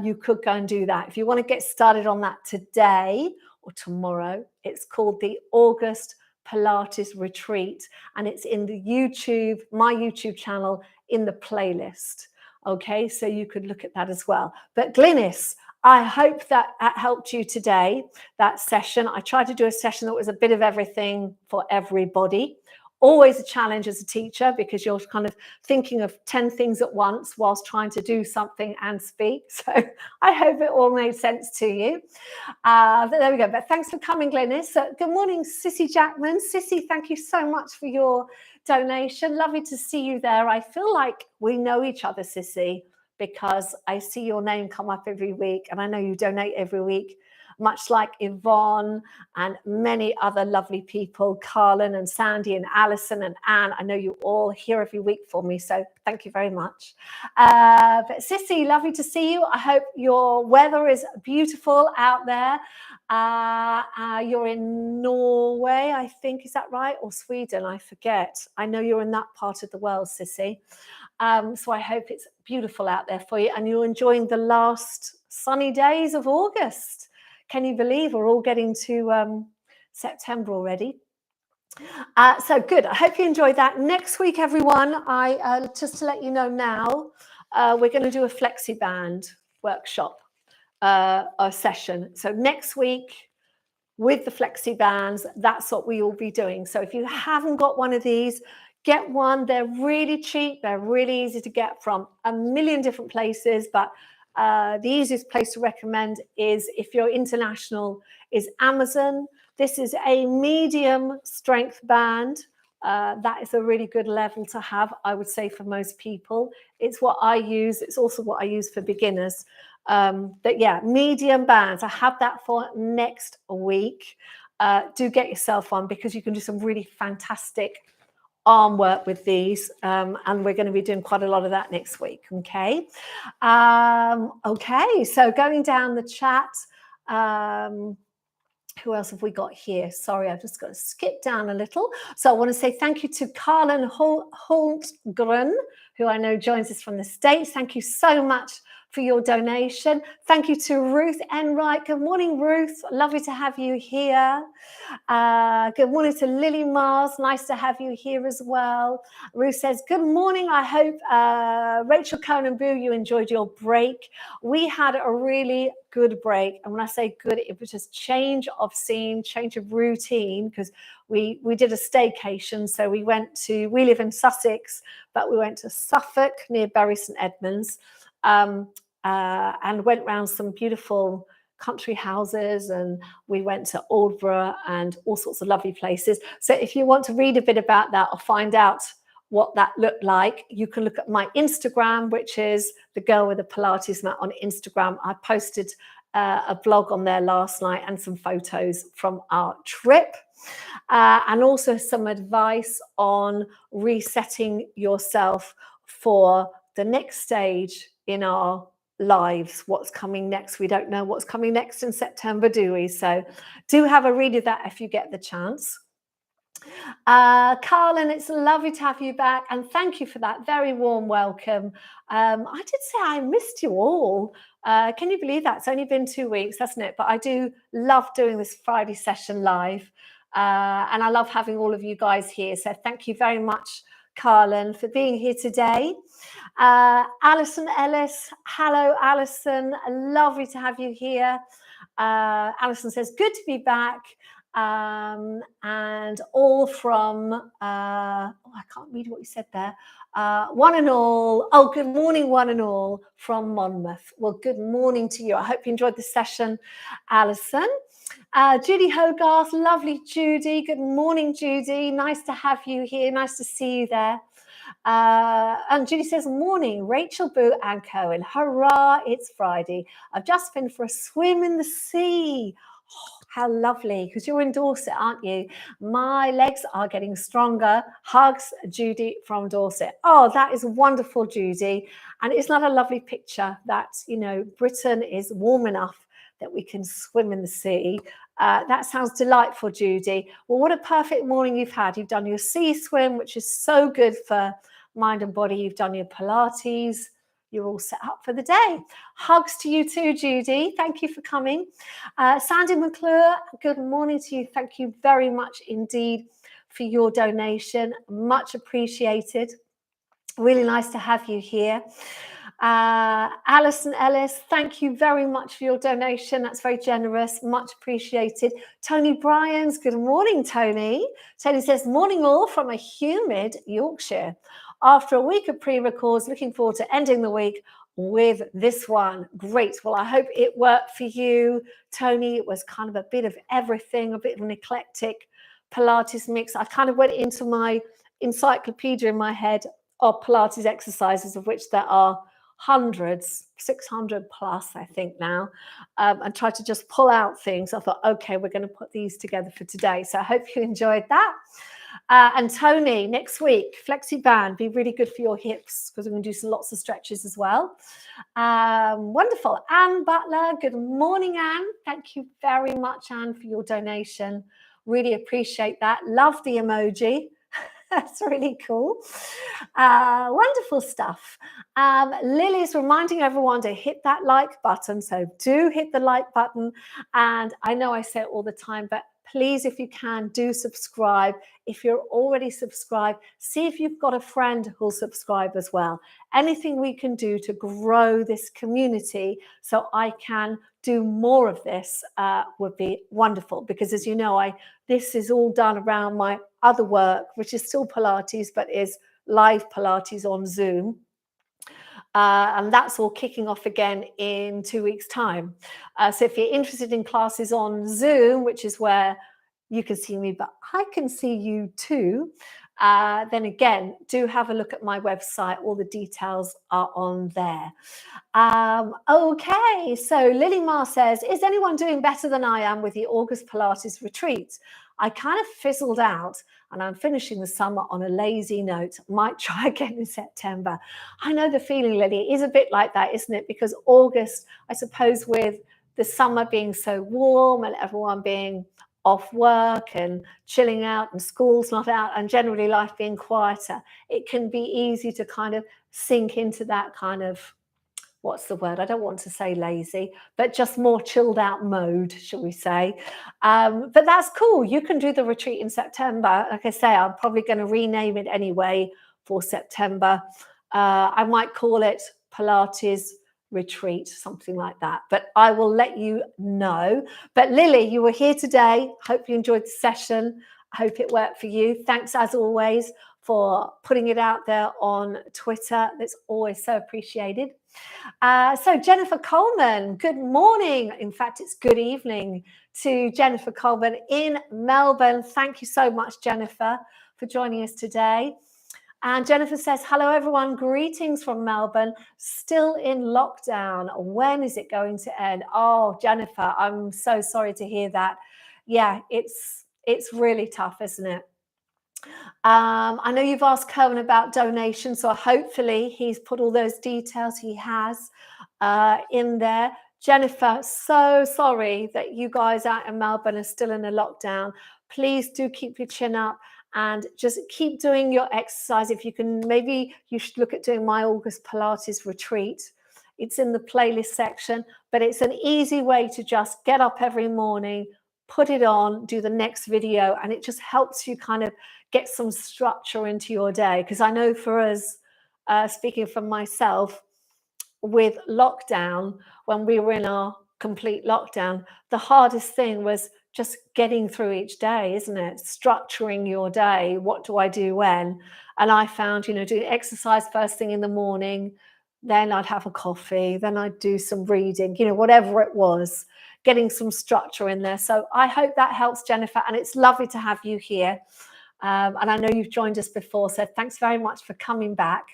You could go and do that. If you want to get started on that today or tomorrow, it's called the August Pilates retreat. And it's in the YouTube, my YouTube channel, in the playlist. Okay, so you could look at that as well. But Glynis, I hope that helped you today, that session. I tried to do a session that was a bit of everything for everybody. Always a challenge as a teacher, because you're kind of thinking of 10 things at once whilst trying to do something and speak. So I hope it all made sense to you. But there we go. But thanks for coming, Glynis. Good morning, Sissy Jackman. Sissy, thank you so much for your donation. Lovely to see you there. I feel like we know each other, Sissy, because I see your name come up every week, and I know you donate every week, much like Yvonne and many other lovely people, Carlin and Sandy and Alison and Anne. I know you all here every week for me, so thank you very much. But Sissy, lovely to see you. I hope your weather is beautiful out there. You're in Norway, I think, is that right? Or Sweden, I forget. I know you're in that part of the world, Sissy. So I hope it's beautiful out there for you and you're enjoying the last sunny days of August. Can you believe we're all getting to September already? So good. I hope you enjoyed that. Next week, everyone, just to let you know now, we're going to do a FlexiBand workshop, a session. So next week, with the FlexiBands, that's what we will be doing. So if you haven't got one of these, get one. They're really cheap. They're really easy to get from a million different places. But the easiest place to recommend is, if you're international, is Amazon. This is a medium strength band. That is a really good level to have, I would say, for most people. It's what I use. It's also what I use for beginners. But yeah, medium bands. I have that for next week. Do get yourself one, because you can do some really fantastic arm work with these, and we're going to be doing quite a lot of that next week. Okay. Okay, so going down the chat, who else have we got here? Sorry, I've just got to skip down a little. So I want to say thank you to Carlin Holtgren, who I know joins us from the States. Thank you so much for your donation. Thank you to Ruth Enright. Good morning, Ruth. Lovely to have you here. Good morning to Lily Mars. Nice to have you here as well. Ruth says, good morning. I hope, Rachel Cohen and Boo, you enjoyed your break. We had a really good break. And when I say good, it was just change of scene, change of routine, because we did a staycation. So we live in Sussex, but we went to Suffolk near Bury St Edmunds, and went around some beautiful country houses, and we went to Aldborough and all sorts of lovely places. So if you want to read a bit about that or find out what that looked like, you can look at my Instagram, which is the girl with the Pilates mat on Instagram. I posted a blog on there last night and some photos from our trip, and also some advice on resetting yourself for the next stage in our lives. What's coming next? We don't know what's coming next in September, do we? So do have a read of that if you get the chance. Carlin, it's lovely to have you back, and thank you for that very warm welcome. I did say I missed you all. Can you believe that? It's only been 2 weeks, hasn't it? But I do love doing this Friday session live, and I love having all of you guys here. So thank you very much, Carlin, for being here today. Alison Ellis, hello, Alison. Lovely to have you here. Alison says, good to be back. And all from, I can't read what you said there. One and all. Oh, good morning, one and all from Monmouth. Well, good morning to you. I hope you enjoyed the session, Alison. Judy Hogarth, lovely Judy. Good morning, Judy. Nice to have you here. Nice to see you there. And Judy says, morning, Rachel, Boo and Cohen. Hurrah, it's Friday. I've just been for a swim in the sea. Oh, how lovely, because you're in Dorset, aren't you? My legs are getting stronger. Hugs, Judy from Dorset. Oh, that is wonderful, Judy. And it's not a lovely picture that, you know, Britain is warm enough that we can swim in the sea. That sounds delightful, Judy. Well, what a perfect morning you've had. You've done your sea swim, which is so good for mind and body. You've done your Pilates. You're all set up for the day. Hugs to you too, Judy. Thank you for coming. Sandy McClure, good morning to you. Thank you very much indeed for your donation. Much appreciated. Really nice to have you here. Alison Ellis, thank you very much for your donation. That's very generous. Much appreciated. Tony Bryans, good morning, Tony. Tony says, morning all from a humid Yorkshire. After a week of pre-records, looking forward to ending the week with this one. Great. Well, I hope it worked for you, Tony. It was kind of a bit of everything, a bit of an eclectic Pilates mix. I kind of went into my encyclopedia in my head of Pilates exercises, of which there are hundreds, 600 plus, I think now, and tried to just pull out things. I thought, okay, we're going to put these together for today. So I hope you enjoyed that. And Tony, next week, flexi band, be really good for your hips, because we're going to do lots of stretches as well. Wonderful. Anne Butler, good morning, Anne. Thank you very much, Anne, for your donation. Really appreciate that. Love the emoji. That's really cool. Wonderful stuff. Lily's reminding everyone to hit that like button. So do hit the like button. And I know I say it all the time, but please, if you can, do subscribe. If you're already subscribed, see if you've got a friend who'll subscribe as well. Anything we can do to grow this community so I can do more of this would be wonderful, because as you know, this is all done around my other work, which is still Pilates, but is live Pilates on Zoom. And that's all kicking off again in 2 weeks' time. So if you're interested in classes on Zoom, which is where you can see me, but I can see you too, then again, do have a look at my website. All the details are on there. Okay, so Lily Mar says, is anyone doing better than I am with the August Pilates retreat? I kind of fizzled out and I'm finishing the summer on a lazy note. Might try again in September. I know the feeling, Lily. It is a bit like that, isn't it? Because August, I suppose, with the summer being so warm and everyone being off work and chilling out and school's not out and generally life being quieter, it can be easy to kind of sink into that kind of what's the word? I don't want to say lazy, but just more chilled out mode, shall we say. But that's cool. You can do the retreat in September. Like I say, I'm probably going to rename it anyway for September. I might call it Pilates retreat, something like that, but I will let you know. But Lily, you were here today. Hope you enjoyed the session. I hope it worked for you. Thanks as always for putting it out there on Twitter. That's always so appreciated. So Jennifer Coleman, good morning. In fact, it's good evening to Jennifer Coleman in Melbourne. Thank you so much, Jennifer, for joining us today. And Jennifer says, hello, everyone. Greetings from Melbourne. Still in lockdown. When is it going to end? Oh, Jennifer, I'm so sorry to hear that. Yeah, it's really tough, isn't it? I know you've asked Cohen about donations, so hopefully he's put all those details he has in there. Jennifer, so sorry that you guys out in Melbourne are still in a lockdown. Please do keep your chin up and just keep doing your exercise. If you can, maybe you should look at doing my August Pilates retreat. It's in the playlist section, but it's an easy way to just get up every morning, put it on, do the next video, and it just helps you kind of get some structure into your day. Because I know for us, speaking for myself, with lockdown, when we were in our complete lockdown, the hardest thing was just getting through each day, isn't it? Structuring your day. What do I do when? And I found, doing exercise first thing in the morning, then I'd have a coffee, then I'd do some reading, whatever it was, getting some structure in there. So I hope that helps, Jennifer. And it's lovely to have you here. And I know you've joined us before, so thanks very much for coming back.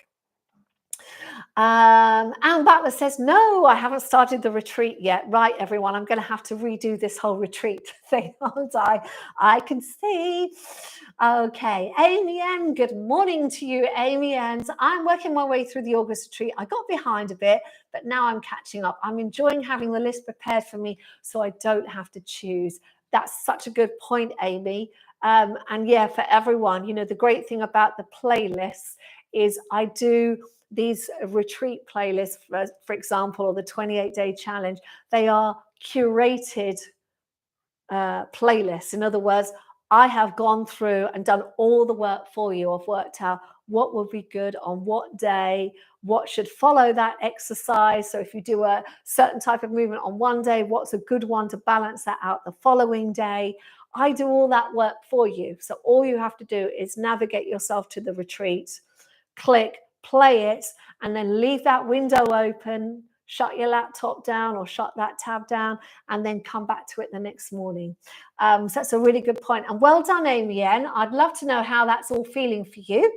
Anne Butler says, no, I haven't started the retreat yet. Right, everyone, I'm going to have to redo this whole retreat thing, aren't I? I can see. Okay, Amy N, good morning to you, Amy N. I'm working my way through the August retreat. I got behind a bit, but now I'm catching up. I'm enjoying having the list prepared for me so I don't have to choose. That's such a good point, Amy. And yeah, for everyone, the great thing about the playlists is I do these retreat playlists, for example, or the 28-day challenge. They are curated playlists. In other words, I have gone through and done all the work for you. I've worked out what would be good on what day, what should follow that exercise. So if you do a certain type of movement on one day, what's a good one to balance that out the following day? I do all that work for you. So all you have to do is navigate yourself to the retreat, click, play it, and then leave that window open, shut your laptop down or shut that tab down, and then come back to it the next morning. So that's a really good point. And well done, Amy N. I'd love to know how that's all feeling for you.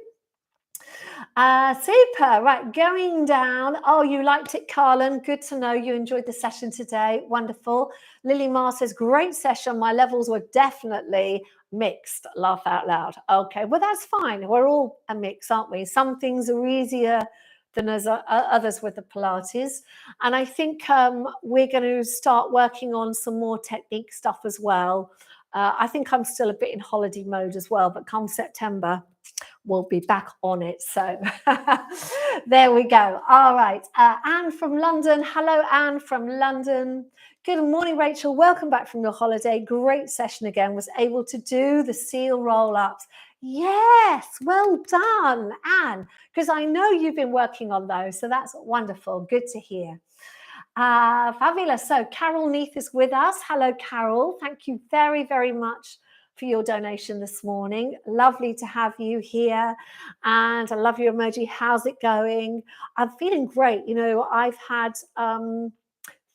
Super. Right, going down. Oh, you liked it, Carlin. Good to know you enjoyed the session today. Wonderful. Lily Marr says, great session. My levels were definitely mixed. Laugh out loud. Okay, well, that's fine. We're all a mix, aren't we? Some things are easier than others with the Pilates. And I think we're going to start working on some more technique stuff as well. I think I'm still a bit in holiday mode as well, but come September, we'll be back on it. So there we go. All right. Anne from London. Hello, Anne from London. Good morning, Rachel. Welcome back from your holiday. Great session again. Was able to do the seal roll-ups. Yes, well done, Anne, because I know you've been working on those. So that's wonderful. Good to hear. Fabulous. So Carol Neath is with us. Hello, Carol. Thank you very, very much for your donation this morning. Lovely to have you here. And I love your emoji. How's it going? I'm feeling great. I've had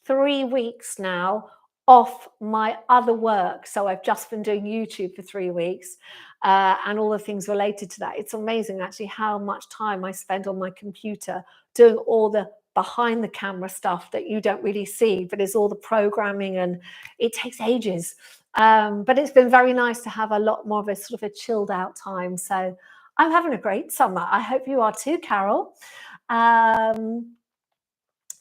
3 weeks now off my other work. So I've just been doing YouTube for 3 weeks and all the things related to that. It's amazing actually how much time I spend on my computer doing all the behind the camera stuff that you don't really see, but it's all the programming and it takes ages. But it's been very nice to have a lot more of a sort of a chilled out time. So I'm having a great summer. I hope you are too, Carol.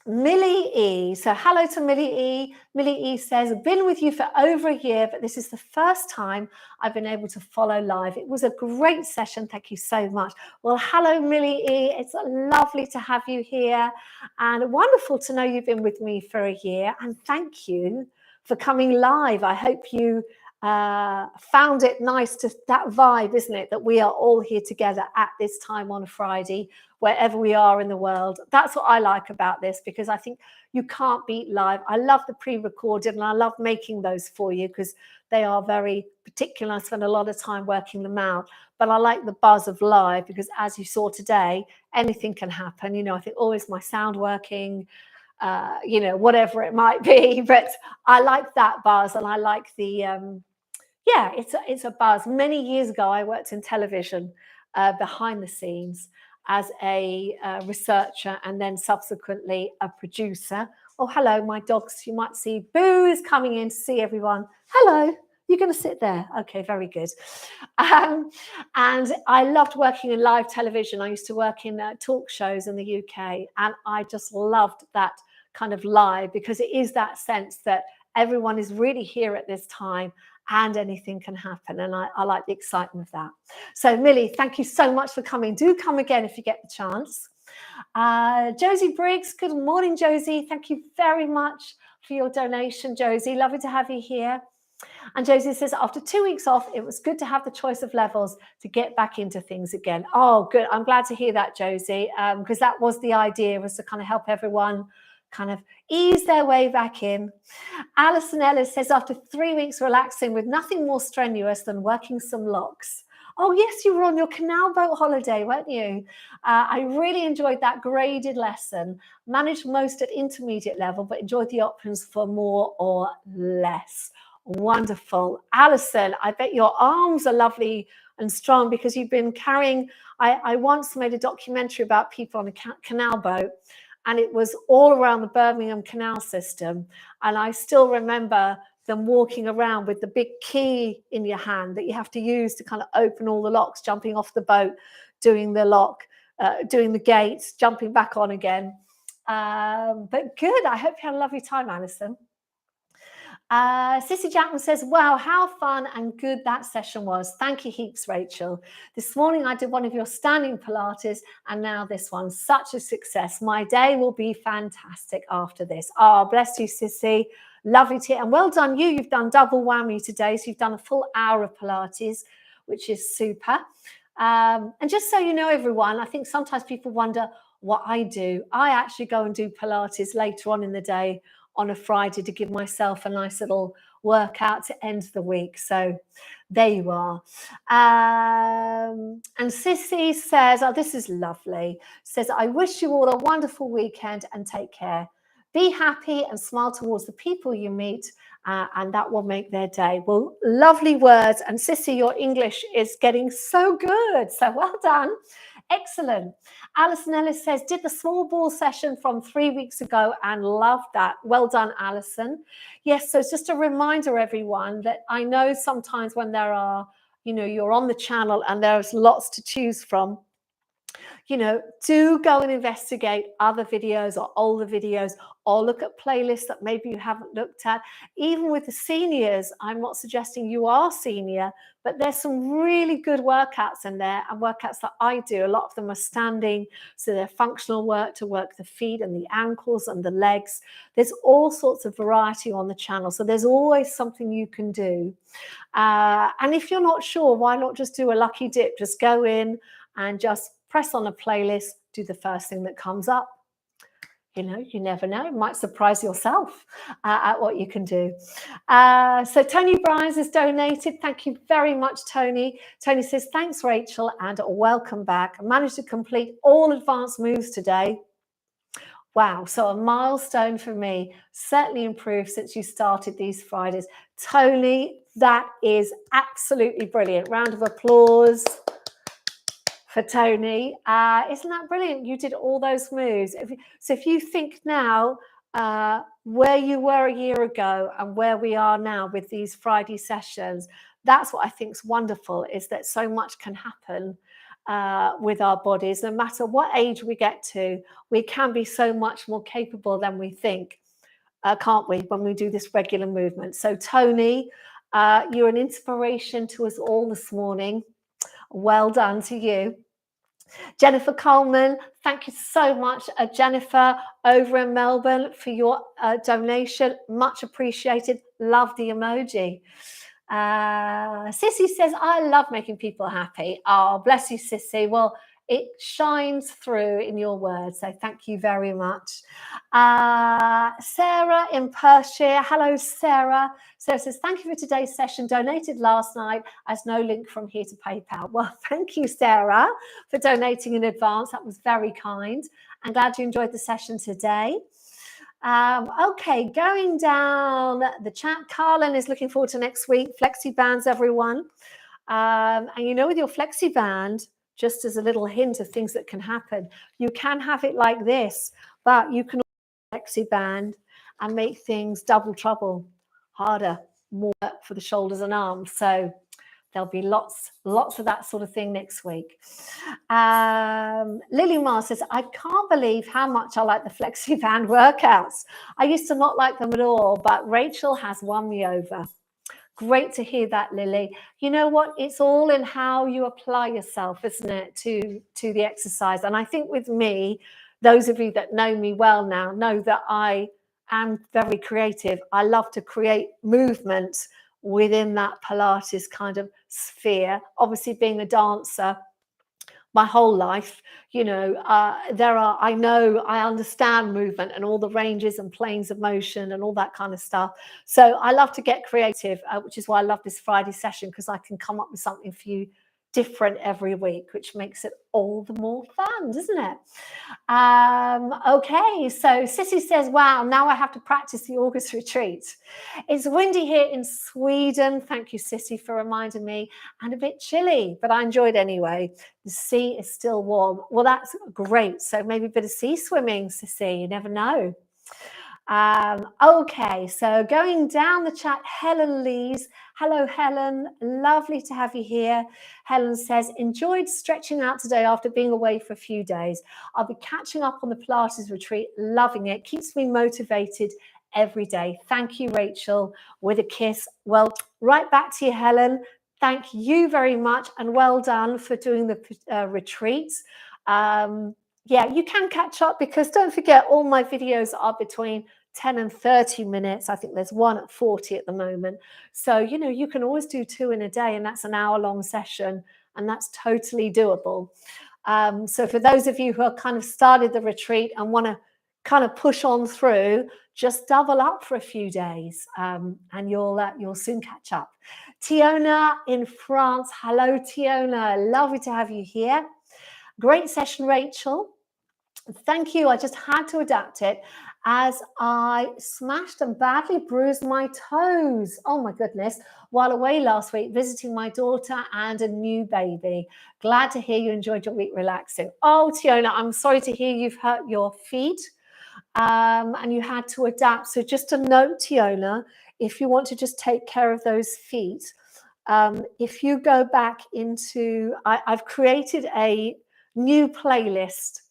Millie E. So hello to Millie E. Millie E says, I've been with you for over a year, but this is the first time I've been able to follow live. It was a great session. Thank you so much. Well, hello, Millie E. It's lovely to have you here and wonderful to know you've been with me for a year. And thank you for coming live. I hope you found it nice, to that vibe, isn't it, that we are all here together at this time on a Friday, wherever we are in the world. That's what I like about this, because I think you can't beat live. I love the pre-recorded and I love making those for you because they are very particular. I spend a lot of time working them out, but I like the buzz of live because, as you saw today, anything can happen. You know, I think, oh, is my sound working? You know, whatever it might be, but I like that buzz and I like the yeah, it's a buzz. Many years ago, I worked in television behind the scenes as a researcher and then subsequently a producer. Oh, hello, my dogs. You might see Boo is coming in to see everyone. Hello, you're going to sit there. Okay, very good. And I loved working in live television. I used to work in talk shows in the UK, and I just loved that kind of live because it is that sense that everyone is really here at this time and anything can happen. And I like the excitement of that. So Millie, thank you so much for coming. Do come again if you get the chance. Josie Briggs, good morning, Josie. Thank you very much for your donation, Josie. Lovely to have you here. And Josie says, after 2 weeks off, it was good to have the choice of levels to get back into things again. Oh, good. I'm glad to hear that, Josie, because that was the idea, was to kind of help everyone kind of ease their way back in. Alison Ellis says, after 3 weeks relaxing with nothing more strenuous than working some locks. Oh, yes, you were on your canal boat holiday, weren't you? I really enjoyed that graded lesson. Managed most at intermediate level, but enjoyed the options for more or less. Wonderful. Alison, I bet your arms are lovely and strong because you've been carrying, I once made a documentary about people on a canal boat, and it was all around the Birmingham canal system. And I still remember them walking around with the big key in your hand that you have to use to kind of open all the locks, jumping off the boat, doing the lock, doing the gates, jumping back on again. But good. I hope you had a lovely time, Alison. Sissy Jackman says, wow, how fun and good that session was. Thank you heaps, Rachel. This morning I did one of your standing Pilates and now this one. Such a success. My day will be fantastic after this. Oh, bless you, Sissy. Lovely to hear. And well done you. You've done double whammy today. So you've done a full hour of Pilates, which is super. And just so you know, everyone, I think sometimes people wonder what I do. I actually go and do Pilates later on in the day on a Friday to give myself a nice little workout to end the week. So there you are. And Sissy says, oh, this is lovely. Says, I wish you all a wonderful weekend and take care. Be happy and smile towards the people you meet, and that will make their day. Well, lovely words. And Sissy, your English is getting so good. So well done. Excellent. Alison Ellis says, did the small ball session from 3 weeks ago and loved that. Well done, Alison. Yes, so it's just a reminder, everyone, that I know sometimes when there are, you know, you're on the channel and there's lots to choose from, you know, do go and investigate other videos or older videos, or look at playlists that maybe you haven't looked at. Even with the seniors, I'm not suggesting you are senior, but there's some really good workouts in there, and workouts that I do. A lot of them are standing, so they're functional work to work the feet and the ankles and the legs. There's all sorts of variety on the channel, so there's always something you can do. And if you're not sure, why not just do a lucky dip? Just go in and just press on a playlist, do the first thing that comes up. You know, you never know. You might surprise yourself at what you can do. So Tony Bryans has donated. Thank you very much, Tony. Tony says, thanks, Rachel, and welcome back. I managed to complete all advanced moves today. Wow, so a milestone for me. Certainly improved since you started these Fridays. Tony, that is absolutely brilliant. Round of applause for Tony. Isn't that brilliant? You did all those moves. So if you think now where you were a year ago and where we are now with these Friday sessions, that's what I think is wonderful, is that so much can happen with our bodies. No matter what age we get to, we can be so much more capable than we think, can't we, when we do this regular movement? So Tony, you're an inspiration to us all this morning. Well done to you. Jennifer Coleman, thank you so much, Jennifer, over in Melbourne, for your donation. Much appreciated. Love the emoji. Sissy says, I love making people happy. Oh, bless you, Sissy. Well, it shines through in your words, so thank you very much. Sarah in Perthshire. Hello, Sarah. Sarah says, thank you for today's session. Donated last night as no link from here to PayPal. Well, thank you, Sarah, for donating in advance. That was very kind. I'm glad you enjoyed the session today. Okay, going down the chat, Carlin is looking forward to next week. Flexi bands, everyone. And you know, with your flexi band, just as a little hint of things that can happen, you can have it like this, but you can also flexi band and make things double trouble, harder, more for the shoulders and arms. So there'll be lots of that sort of thing next week. Lily Mar says, I can't believe how much I like the flexi band workouts. I used to not like them at all, but Rachel has won me over. Great to hear that, Lily. You know what? It's all in how you apply yourself, isn't it, to the exercise. And I think with me, those of you that know me well now know that I am very creative. I love to create movement within that Pilates kind of sphere. Obviously, being a dancer my whole life, you know, I understand movement and all the ranges and planes of motion and all that kind of stuff. So I love to get creative, which is why I love this Friday session, because I can come up with something for you different every week, which makes it all the more fun, doesn't it? Okay, so Sissy says, wow, now I have to practice the August retreat. It's windy here in Sweden. Thank you, Sissy, for reminding me, and a bit chilly, but I enjoyed anyway. The sea is still warm. Well, that's great. So maybe a bit of sea swimming, Sissy, you never know. Okay, so going down the chat, Helen Lees. Hello, Helen. Lovely to have you here. Helen says, enjoyed stretching out today after being away for a few days. I'll be catching up on the Pilates retreat. Loving it. Keeps me motivated every day. Thank you, Rachel, with a kiss. Well, right back to you, Helen. Thank you very much, and well done for doing the retreats. Yeah, you can catch up, because don't forget, all my videos are between 10 and 30 minutes. I think there's one at 40 at the moment. So, you know, you can always do 2 in a day, and that's an hour-long session, and that's totally doable. So for those of you who have kind of started the retreat and want to kind of push on through, just double up for a few days, and you'll soon catch up. Tiona in France. Hello, Tiona. Lovely to have you here. Great session, Rachel. Thank you. I just had to adapt it as I smashed and badly bruised my toes. Oh my goodness. While away last week, visiting my daughter and a new baby. Glad to hear you enjoyed your week relaxing. Oh, Tiona, I'm sorry to hear you've hurt your feet and you had to adapt. So just a note, Tiona, if you want to just take care of those feet, if you go back into, I've created a new playlist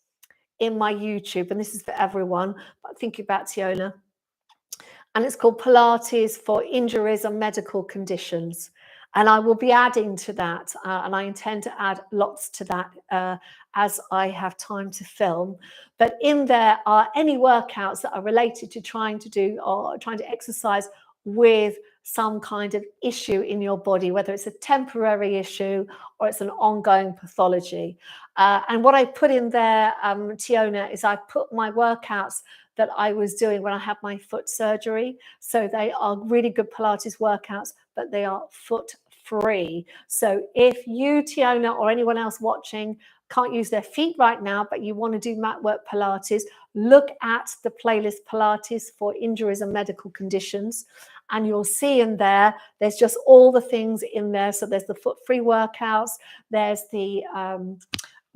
in my YouTube, and this is for everyone, but think about Tiona, and it's called Pilates for Injuries and Medical Conditions, and I will be adding to that, and I intend to add lots to that as I have time to film. But in there are any workouts that are related to trying to exercise with some kind of issue in your body, whether it's a temporary issue or it's an ongoing pathology. And what I put in there, Tiona, is I put my workouts that I was doing when I had my foot surgery. So they are really good Pilates workouts, but they are foot free. So if you, Tiona, or anyone else watching can't use their feet right now, but you want to do mat work Pilates, look at the playlist Pilates for Injuries and Medical Conditions. And you'll see in there's just all the things in there. So there's the foot free workouts, there's the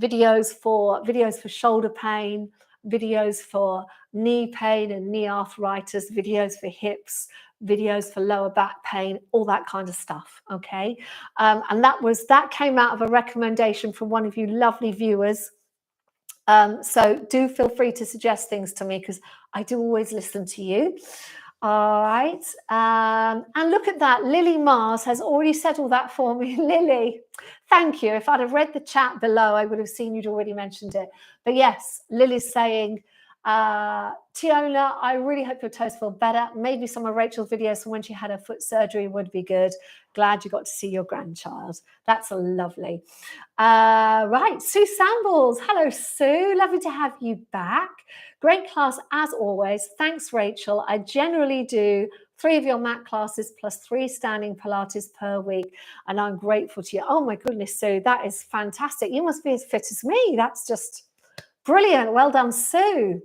videos for shoulder pain, videos for knee pain and knee arthritis, videos for hips, videos for lower back pain, all that kind of stuff. Okay. And that came out of a recommendation from one of you lovely viewers. So do feel free to suggest things to me, because I do always listen to you. All right. And look at that. Lily Mars has already said all that for me. Lily, thank you. If I'd have read the chat below, I would have seen you'd already mentioned it. But yes, Lily's saying, Tiona, I really hope your toes feel better. Maybe some of Rachel's videos from when she had her foot surgery would be good. Glad you got to see your grandchild. That's lovely. Right, Sue Sambles. Hello, Sue. Lovely to have you back. Great class as always. Thanks, Rachel. I generally do 3 of your mat classes plus 3 standing Pilates per week, and I'm grateful to you. Oh my goodness, Sue, that is fantastic. You must be as fit as me. That's just brilliant. Well done, Sue.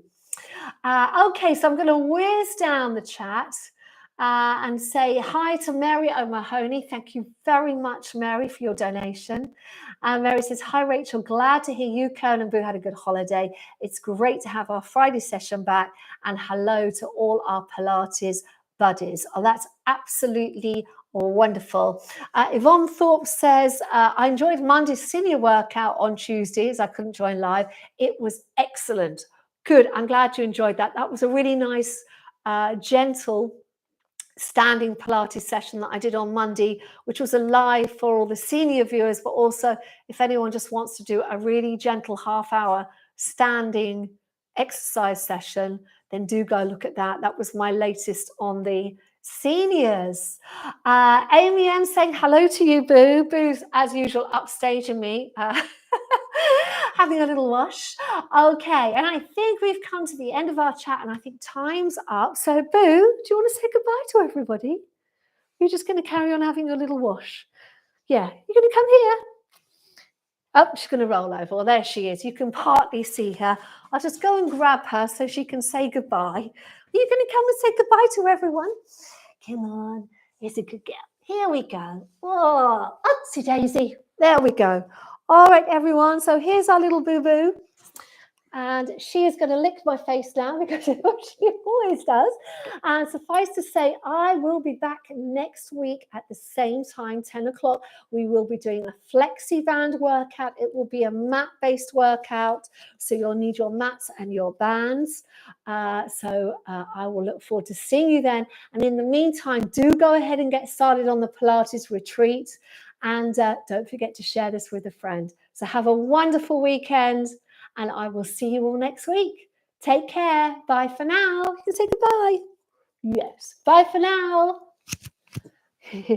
Okay, so I'm going to whiz down the chat and say hi to Mary O'Mahony. Thank you very much, Mary, for your donation. Mary says, hi, Rachel. Glad to hear you, Kern, and Boo had a good holiday. It's great to have our Friday session back. And hello to all our Pilates buddies. Oh, that's absolutely wonderful. Yvonne Thorpe says, I enjoyed Monday's senior workout on Tuesdays. I couldn't join live. It was excellent. Good. I'm glad you enjoyed that. That was a really nice, gentle standing Pilates session that I did on Monday, which was a live for all the senior viewers, but also if anyone just wants to do a really gentle half-hour standing exercise session, then do go look at that. That was my latest on the seniors. Amy M saying hello to you, Boo. Boo's, as usual, upstaging me. Having a little wash. Okay, and I think we've come to the end of our chat, and I think time's up. So, Boo, do you want to say goodbye to everybody? You're just going to carry on having a little wash. Yeah, you're going to come here. Oh, she's going to roll over. Well, there she is. You can partly see her. I'll just go and grab her so she can say goodbye. Are you going to come and say goodbye to everyone? Come on. Here's a good girl. Here we go. Oh, oopsie daisy. There we go. All right, everyone. So here's our little boo-boo. And she is going to lick my face now because she always does. And suffice to say, I will be back next week at the same time, 10 o'clock. We will be doing a flexi band workout. It will be a mat-based workout. So you'll need your mats and your bands. I will look forward to seeing you then. And in the meantime, do go ahead and get started on the Pilates retreat. And don't forget to share this with a friend. So have a wonderful weekend. And I will see you all next week. Take care. Bye for now. You can say goodbye. Yes. Bye for now.